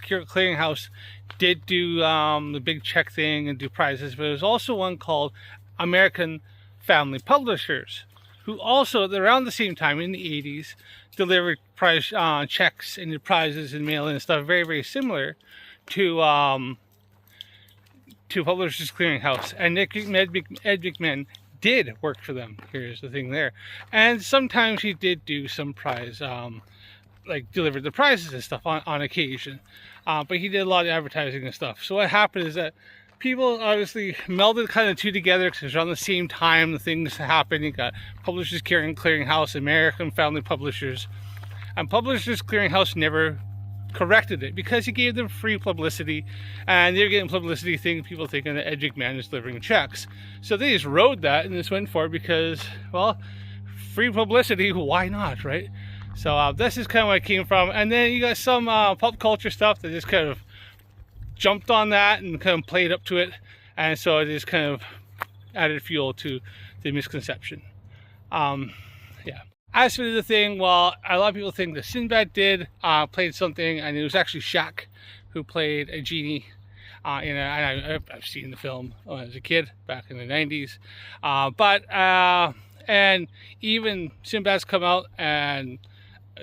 Clearing House did do the big check thing and do prizes, but there was also one called American Family Publishers, who also, around the same time in the 80s, delivered prize checks and prizes and mail and stuff very, very similar to Publishers Clearing House. And Ed McMahon did work for them. Here's the thing there. And sometimes he did do some prize, like delivered the prizes and stuff on occasion. But he did a lot of advertising and stuff. So what happened is that people obviously melded kind of two together because around the same time the things happened. You got Publishers Clearing House, American Family Publishers, and Publishers Clearing House never corrected it because he gave them free publicity, and they're getting publicity people thinking that Ed McMahon is delivering checks. So they just rode that and just went for it because, well, free publicity, why not, right? So this is kind of where it came from. And then you got some pop culture stuff that just kind of jumped on that and kind of played up to it, and so it just kind of added fuel to the misconception. Yeah. As for the thing, well, a lot of people think that Sinbad played something, and it was actually Shaq who played a genie. I've seen the film when I was a kid back in the 90s. And even Sinbad's come out and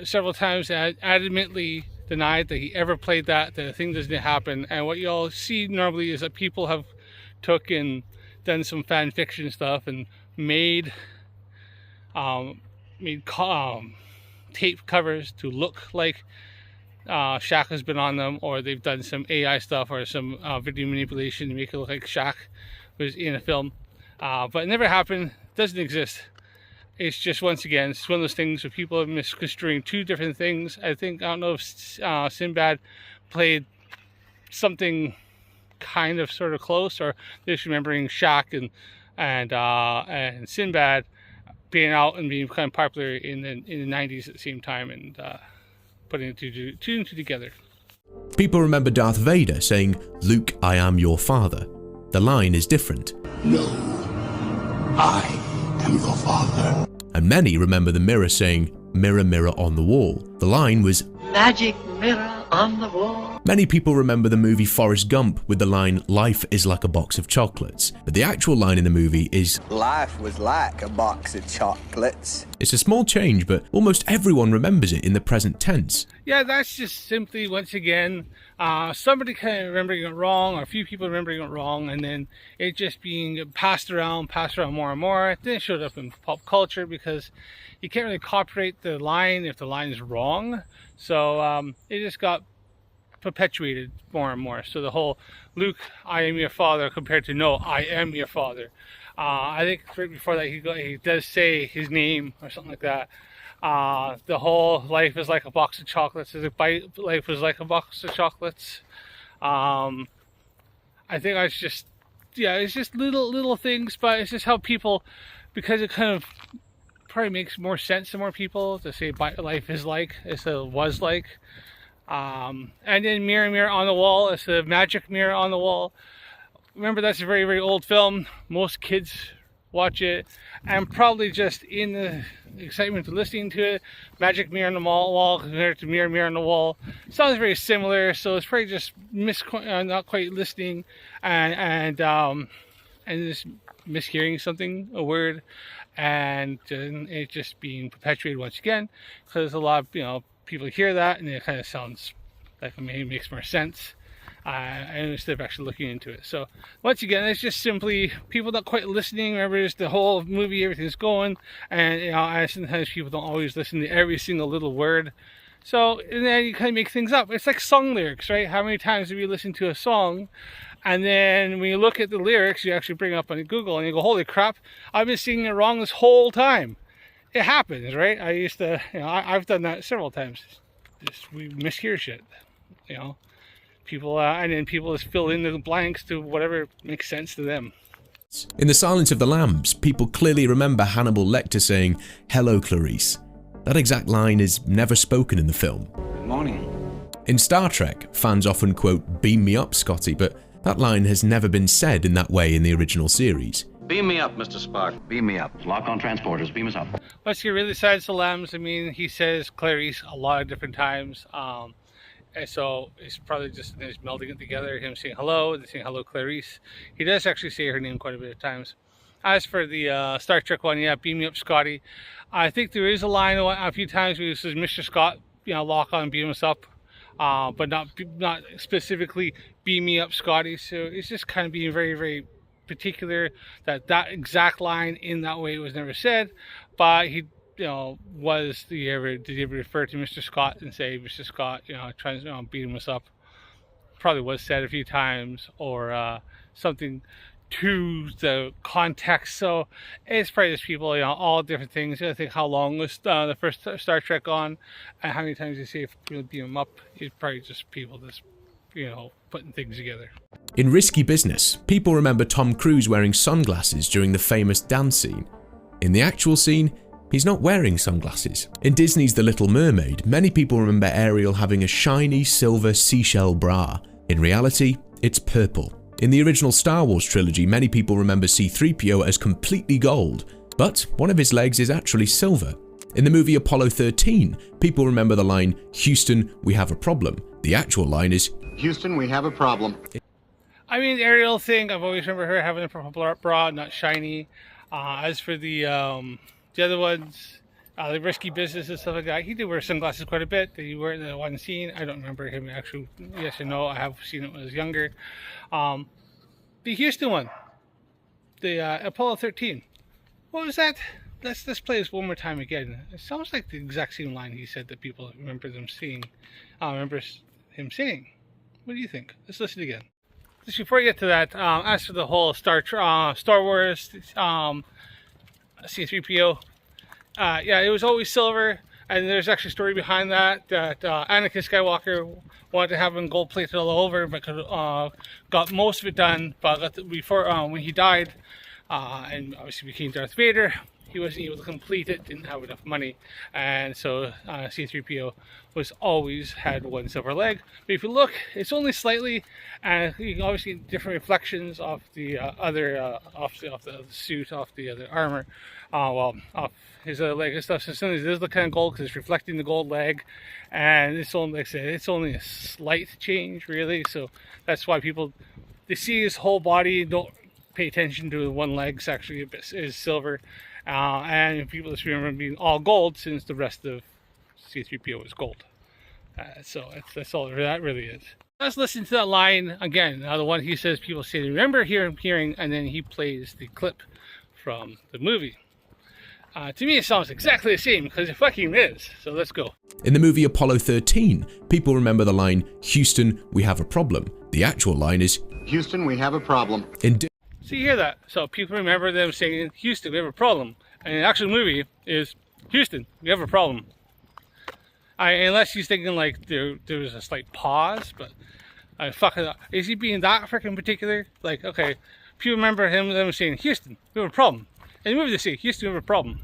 several times adamantly denied that he ever played that the thing doesn't happen. And what you'll see normally is that people have took and done some fan fiction stuff and made tape covers to look like Shaq has been on them, or they've done some AI stuff or some video manipulation to make it look like Shaq was in a film. But it never happened, doesn't exist. It's just, once again, it's one of those things where people are misconstruing two different things. I don't know if Sinbad played something kind of sort of close, or just remembering Shaq and Sinbad being out and being kind of popular in the 90s at the same time, and putting two and two together. People remember Darth Vader saying, "Luke, I am your father." The line is different. No, I am your father. And many remember the mirror saying, "Mirror, mirror on the wall." The line was, "Magic mirror on the wall." Many people remember the movie Forrest Gump with the line, "Life is like a box of chocolates." But the actual line in the movie is, "Life was like a box of chocolates." It's a small change, but almost everyone remembers it in the present tense. Yeah, that's just simply, once again, somebody kind of remembering it wrong, or a few people remembering it wrong, and then it just being passed around more and more. Then it showed up in pop culture because you can't really copyright the line if the line is wrong. So it just got perpetuated more and more. So the whole "Luke, I am your father" compared to "No, I am your father." I think right before that he does say his name or something like that. The whole "life is like a box of chocolates" life was like a box of chocolates. I think that's just, yeah, it's just little things, but it's just how people, because it kind of probably makes more sense to more people to say life is like instead of was like. And then Mirror Mirror on the Wall instead of Magic Mirror on the Wall. Remember, that's a very, very old film. Most kids watch it, and probably just in the excitement of listening to it, Magic Mirror on the Wall compared to Mirror Mirror on the Wall sounds very similar. So it's probably just not quite listening and just mishearing something, a word, and it just being perpetuated once again, because a lot of people hear that and it kind of sounds like it maybe makes more sense. And instead of actually looking into it. So once again, it's just simply people not quite listening. Remember, it's the whole movie, everything's going, and and sometimes people don't always listen to every single little word. So and then you kind of make things up. It's like song lyrics, right? How many times have you listened to a song, and then when you look at the lyrics, you actually bring it up on Google and you go, "Holy crap! I've been singing it wrong this whole time." It happens, right? I used to, I've done that several times. Just we mishear shit, People and then people just fill in the blanks to whatever makes sense to them. In The Silence of the Lambs, people clearly remember Hannibal Lecter saying, "Hello, Clarice." That exact line is never spoken in the film. Good morning. In Star Trek, fans often quote, "Beam me up, Scotty," but that line has never been said in that way in the original series. Beam me up, Mr. Spock. Beam me up. Lock on transporters. Beam us up. Let's get really Silence of the Lambs. I mean, he says Clarice a lot of different times. And so it's probably just melding it together, him saying hello, and saying hello, Clarice. He does actually say her name quite a bit of times. As for the Star Trek one, yeah, beam me up, Scotty. I think there is a line a few times where he says, "Mr. Scott, lock on, beam us up," but not specifically beam me up, Scotty. So it's just kind of being very, very particular that exact line in that way was never said, but he. Did he ever refer to Mr. Scott and say, "Mr. Scott, trying to beat us up"? Probably was said a few times, or something to the context. So it's probably just people, all different things. I think how long was the first Star Trek on, and how many times you say beat him up. It's probably just people just, putting things together. In Risky Business, people remember Tom Cruise wearing sunglasses during the famous dance scene. In the actual scene, he's not wearing sunglasses. In Disney's The Little Mermaid, many people remember Ariel having a shiny silver seashell bra. In reality, it's purple. In the original Star Wars trilogy, many people remember C-3PO as completely gold, but one of his legs is actually silver. In the movie Apollo 13, people remember the line, "Houston, we have a problem." The actual line is, "Houston, we have a problem." I mean, the Ariel thing, I've always remember her having a purple bra, not shiny. As for the other ones, the Risky Business and stuff like that, he did wear sunglasses quite a bit. Did he wear it in the one scene? I don't remember him actually. Yes or no, I have seen it when I was younger. The Houston one, the Apollo 13. What was that? Let's play this one more time again. It sounds like the exact same line he said that people remember them seeing. Remember him saying. What do you think? Let's listen again. Just before I get to that, as for the whole Star Wars, C-3PO, yeah, it was always silver, and there's actually a story behind that Anakin Skywalker wanted to have him gold plated all over, but got most of it done, but before when he died, and obviously became Darth Vader, he wasn't able to complete it, didn't have enough money, and so C-3PO was always had one silver leg. But if you look, it's only slightly, and you can obviously get different reflections off the other, off the suit, off the other armor, off his other leg and stuff. So sometimes it does look kind of gold because it's reflecting the gold leg, and it's only, like I said, it's only a slight change really. So that's why people, they see his whole body, don't pay attention to one leg's actually is silver. And people just remember being all gold since the rest of C-3PO is gold. So that's all that really is. Let's listen to that line again. The one he says people say they remember hearing, and then he plays the clip from the movie. To me, it sounds exactly the same because it fucking is. So let's go. In the movie Apollo 13, people remember the line, "Houston, we have a problem." The actual line is, "Houston, we have a problem." So you hear that? So people remember them saying, "Houston, we have a problem." And the actual movie is, "Houston, we have a problem." Unless he's thinking like there was a slight pause, but is he being that freaking particular? Like, okay, people remember them saying, "Houston, we have a problem." In the movie they say, "Houston, we have a problem."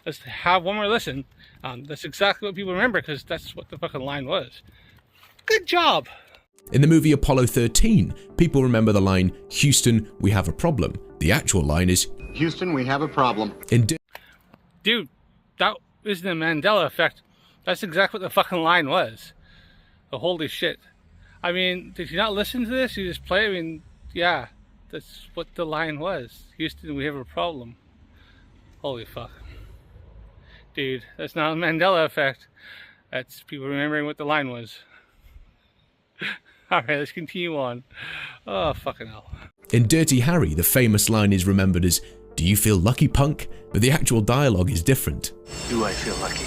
Let's have one more listen. That's exactly what people remember, because that's what the fucking line was. Good job. In the movie Apollo 13, people remember the line, "Houston, we have a problem." The actual line is, Houston, we have a problem. Dude, that isn't a Mandela effect. That's exactly what the fucking line was. Oh, holy shit. I mean, did you not listen to this? You just play? I mean, yeah, that's what the line was. Houston, we have a problem. Holy fuck. Dude, that's not a Mandela effect. That's people remembering what the line was. Alright, let's continue on. Oh, fucking hell. In Dirty Harry, the famous line is remembered as, "Do you feel lucky, punk?" But the actual dialogue is different. Do I feel lucky?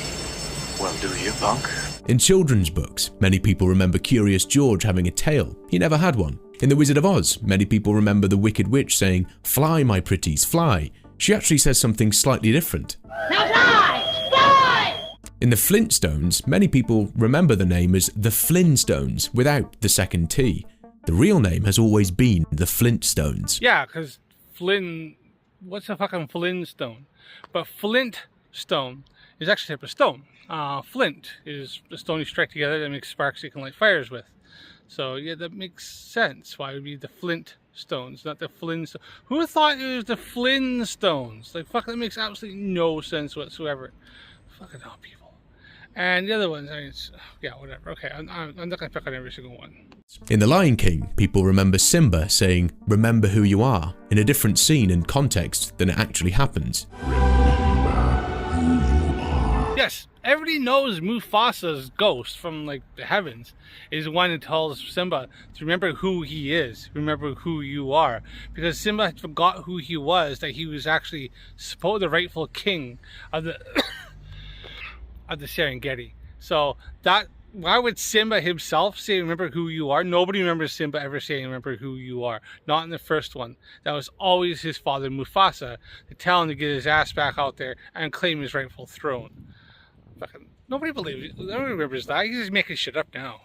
Well, do you, punk? In children's books, many people remember Curious George having a tail. He never had one. In The Wizard of Oz, many people remember the Wicked Witch saying, "Fly, my pretties, fly." She actually says something slightly different. Now fly! Fly! In the Flintstones, many people remember the name as the Flintstones without the second T. The real name has always been the Flintstones. Yeah, because Flynn... What's a fucking Flintstone? But Flintstone is actually a type of stone. Flint is the stone you strike together that makes sparks you can light fires with. So yeah, that makes sense. Why it would be the Flintstones, not the Flintstones? Who thought it was the Flintstones? Like, fuck, that makes absolutely no sense whatsoever. Fucking hell, people. And the other ones, I mean, yeah, whatever. Okay, I'm not gonna pick on every single one. In The Lion King, people remember Simba saying, "Remember who you are," in a different scene and context than it actually happens. Yes, everybody knows Mufasa's ghost from like the heavens is the one who tells Simba to remember who he is, remember who you are, because Simba had forgot who he was, that he was actually the rightful king of the of the Serengeti. So that, why would Simba himself say remember who you are? Nobody remembers Simba ever saying remember who you are. Not in the first one. That was always his father Mufasa to tell him to get his ass back out there and claim his rightful throne. Fucking nobody believes it. Nobody remembers that. He's just making shit up now.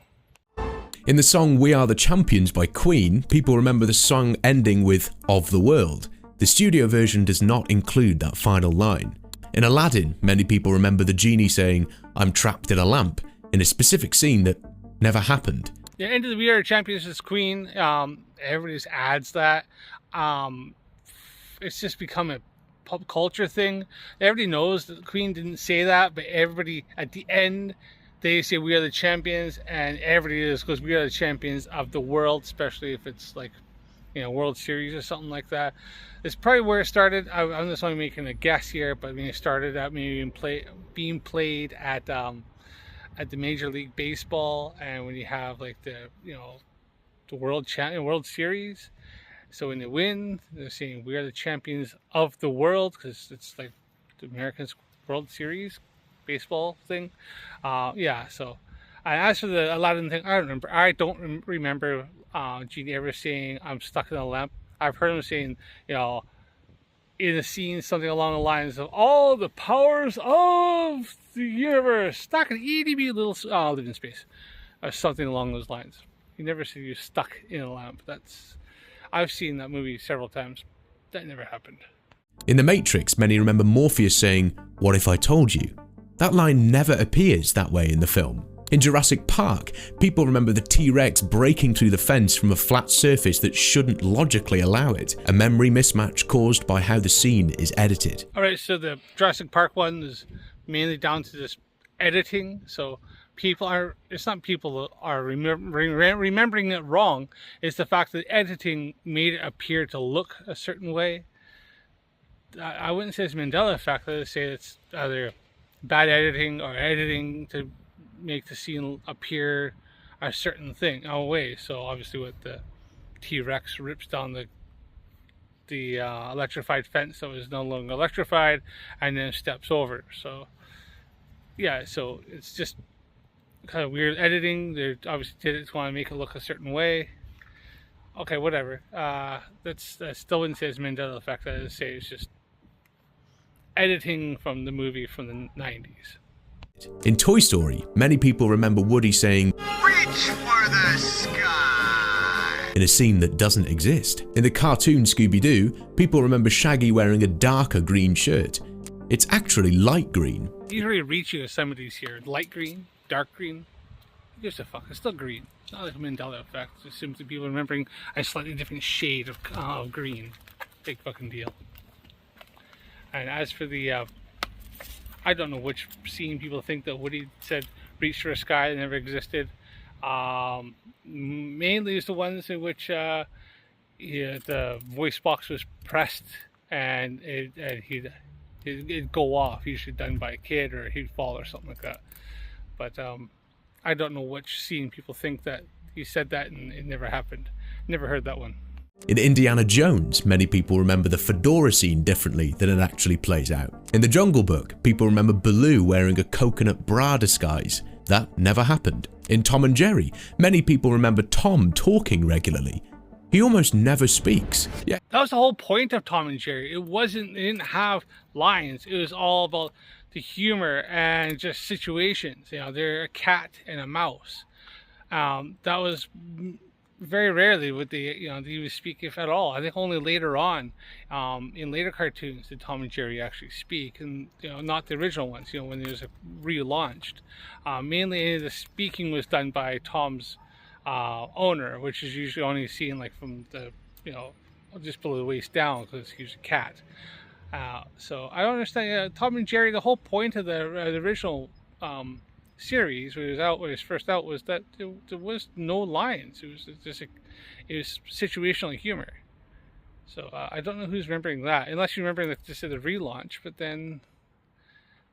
In the song We Are the Champions by Queen, people remember the song ending with "of the world." The studio version does not include that final line. In Aladdin, many people remember the genie saying, "I'm trapped in a lamp," in a specific scene that never happened. The end of the We Are the Champions is Queen. Everybody just adds that. It's just become a pop culture thing. Everybody knows that the Queen didn't say that, but everybody at the end they say we are the champions, and everybody just goes, "We are the champions of the world," especially if it's like, you know, World Series or something like that. It's probably where it started. I'm just only making a guess here, but I mean, it started at maybe being played at the Major League Baseball, and when you have like the, you know, the World Series. So when they win, they're saying we are the champions of the world, because it's like the Americans World Series baseball thing. Yeah. So, and as for the Aladdin thing, I don't remember Genie ever saying "I'm stuck in a lamp." I've heard him saying, you know, in a scene something along the lines of "all the powers of the universe stuck in itty-bitty little live in space," or something along those lines. He never said you're stuck in a lamp. I've seen that movie several times. That never happened. In The Matrix, many remember Morpheus saying, "What if I told you?" That line never appears that way in the film. In Jurassic Park, people remember the T-Rex breaking through the fence from a flat surface that shouldn't logically allow it, a memory mismatch caused by how the scene is edited. Alright, so the Jurassic Park one is mainly down to this editing. So it's not people are remembering it wrong, it's the fact that editing made it appear to look a certain way. I wouldn't say it's Mandela effect, I would say it's either bad editing or editing to make the scene appear a certain thing way. So obviously with the T-Rex rips down the electrified fence that was no longer electrified and then steps over. So yeah, so it's just kind of weird editing. They obviously did it to want to make it look a certain way. Okay, whatever. That's still wouldn't say it's Mandela effect. I would say it's just editing from the movie from the 90s. In Toy Story, many people remember Woody saying, "Reach for the sky," in a scene that doesn't exist. In the cartoon Scooby-Doo, people remember Shaggy wearing a darker green shirt. It's actually light green. He's really reaching with some of these here. Light green, dark green. Who gives a fuck? It's still green. It's not like a Mandela effect. It's simply people remembering a slightly different shade of green. Big fucking deal. And as for the, I don't know which scene people think that Woody said reached for a sky that never existed. Mainly is the ones in which the voice box was pressed and it'd go off, usually done by a kid or he'd fall or something like that. But I don't know which scene people think that he said that and it never happened. Never heard that one. In Indiana Jones, many people remember the fedora scene differently than it actually plays out. In The Jungle Book, people remember Baloo wearing a coconut bra disguise. That never happened. In Tom and Jerry, many people remember Tom talking regularly. He almost never speaks. Yeah. That was the whole point of Tom and Jerry. It didn't have lines. It was all about the humor and just situations. You know, they're a cat and a mouse. That was very rarely would he would speak, if at all. I think only later on, in later cartoons, did Tom and Jerry actually speak, and not the original ones. When it was relaunched, mainly the speaking was done by Tom's owner, which is usually only seen like from the just below the waist down because he's a cat. So I don't understand. Tom and Jerry. The whole point of the original series when it was first out was that there was no lines. It was just it was situational humor. So I don't know who's remembering that, unless you're remembering that this is the relaunch. But then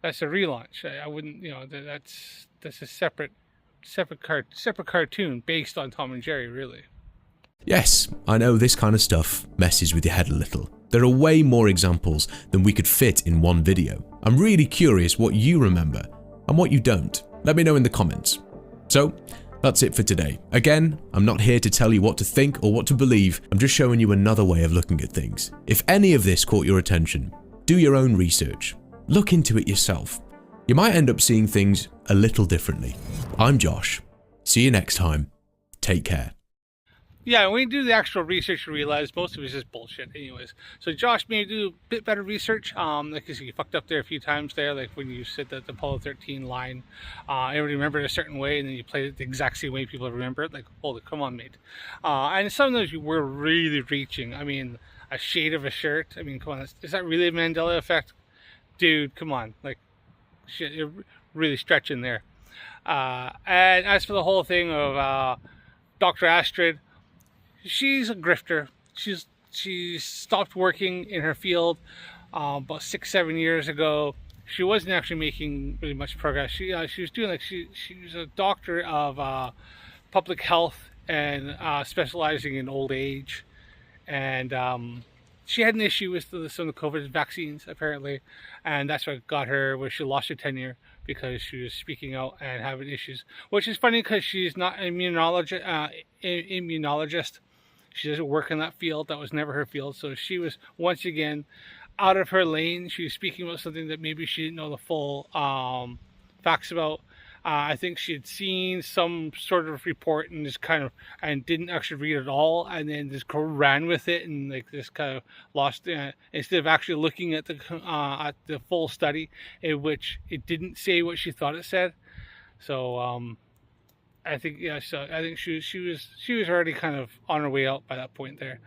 that's a relaunch. I wouldn't. That's a separate cartoon based on Tom and Jerry, really. Yes, I know this kind of stuff messes with your head a little. There are way more examples than we could fit in one video. I'm really curious what you remember and what you don't. Let me know in the comments. So, that's it for today. Again, I'm not here to tell you what to think or what to believe. I'm just showing you another way of looking at things. If any of this caught your attention, do your own research. Look into it yourself. You might end up seeing things a little differently. I'm Josh. See you next time. Take care. Yeah, when you do the actual research, you realize most of it is just bullshit anyways. So Josh, maybe do a bit better research. Because you fucked up there a few times there, like when you said that the Apollo 13 line, everybody remembered it a certain way, and then you played it the exact same way people remember it. Like, holy, come on, mate. And some of those you were really reaching. I mean, a shade of a shirt. I mean, come on, is that really a Mandela effect? Dude, come on. Like, shit, you're really stretching there. And as for the whole thing of Dr. Astrid, she's a grifter. She's stopped working in her field about 6-7 years ago. She wasn't actually making really much progress. She was doing like she was a doctor of public health and specializing in old age, and she had an issue with some of the COVID vaccines apparently, and that's what got her where she lost her tenure because she was speaking out and having issues. Which is funny because she's not an immunologist. She doesn't work in that field. That was never her field. So she was once again out of her lane. She was speaking about something that maybe she didn't know the full facts about. I think she had seen some sort of report and just and didn't actually read it all, and then just ran with it and like just kind of lost instead of actually looking at the full study, in which it didn't say what she thought it said. So I think I think she was already kind of on her way out by that point there,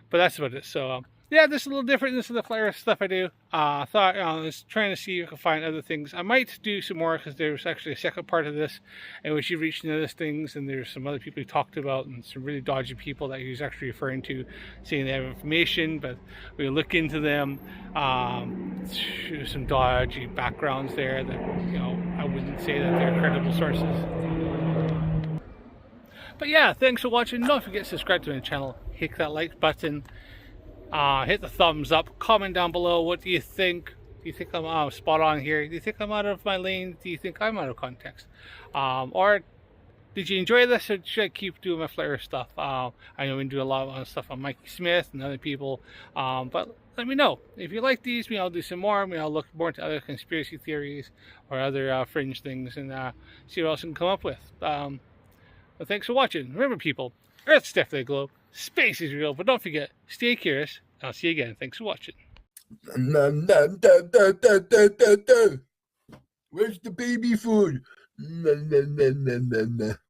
but that's about it. So yeah, this is a little different. This is the flare stuff I do. I thought I was trying to see if I could find other things. I might do some more because there's actually a second part of this in which you reached into those things, and there's some other people he talked about and some really dodgy people that he was actually referring to, saying they have information, but we look into them. There's some dodgy backgrounds there that I wouldn't say that they're credible sources. But yeah, thanks for watching. Don't forget to subscribe to my channel. Hit that like button. Hit the thumbs up. Comment down below. What do you think? Do you think I'm spot on here? Do you think I'm out of my lane? Do you think I'm out of context? Or did you enjoy this, or should I keep doing my flare stuff? I know we do a lot of stuff on Mikey Smith and other people. But let me know. If you like these, I'll do some more. I'll look more into other conspiracy theories or other fringe things and see what else I can come up with. But thanks for watching. Remember, people, Earth's definitely a globe. Space is real, but don't forget, stay curious. I'll see you again. Thanks for watching. Where's the baby food?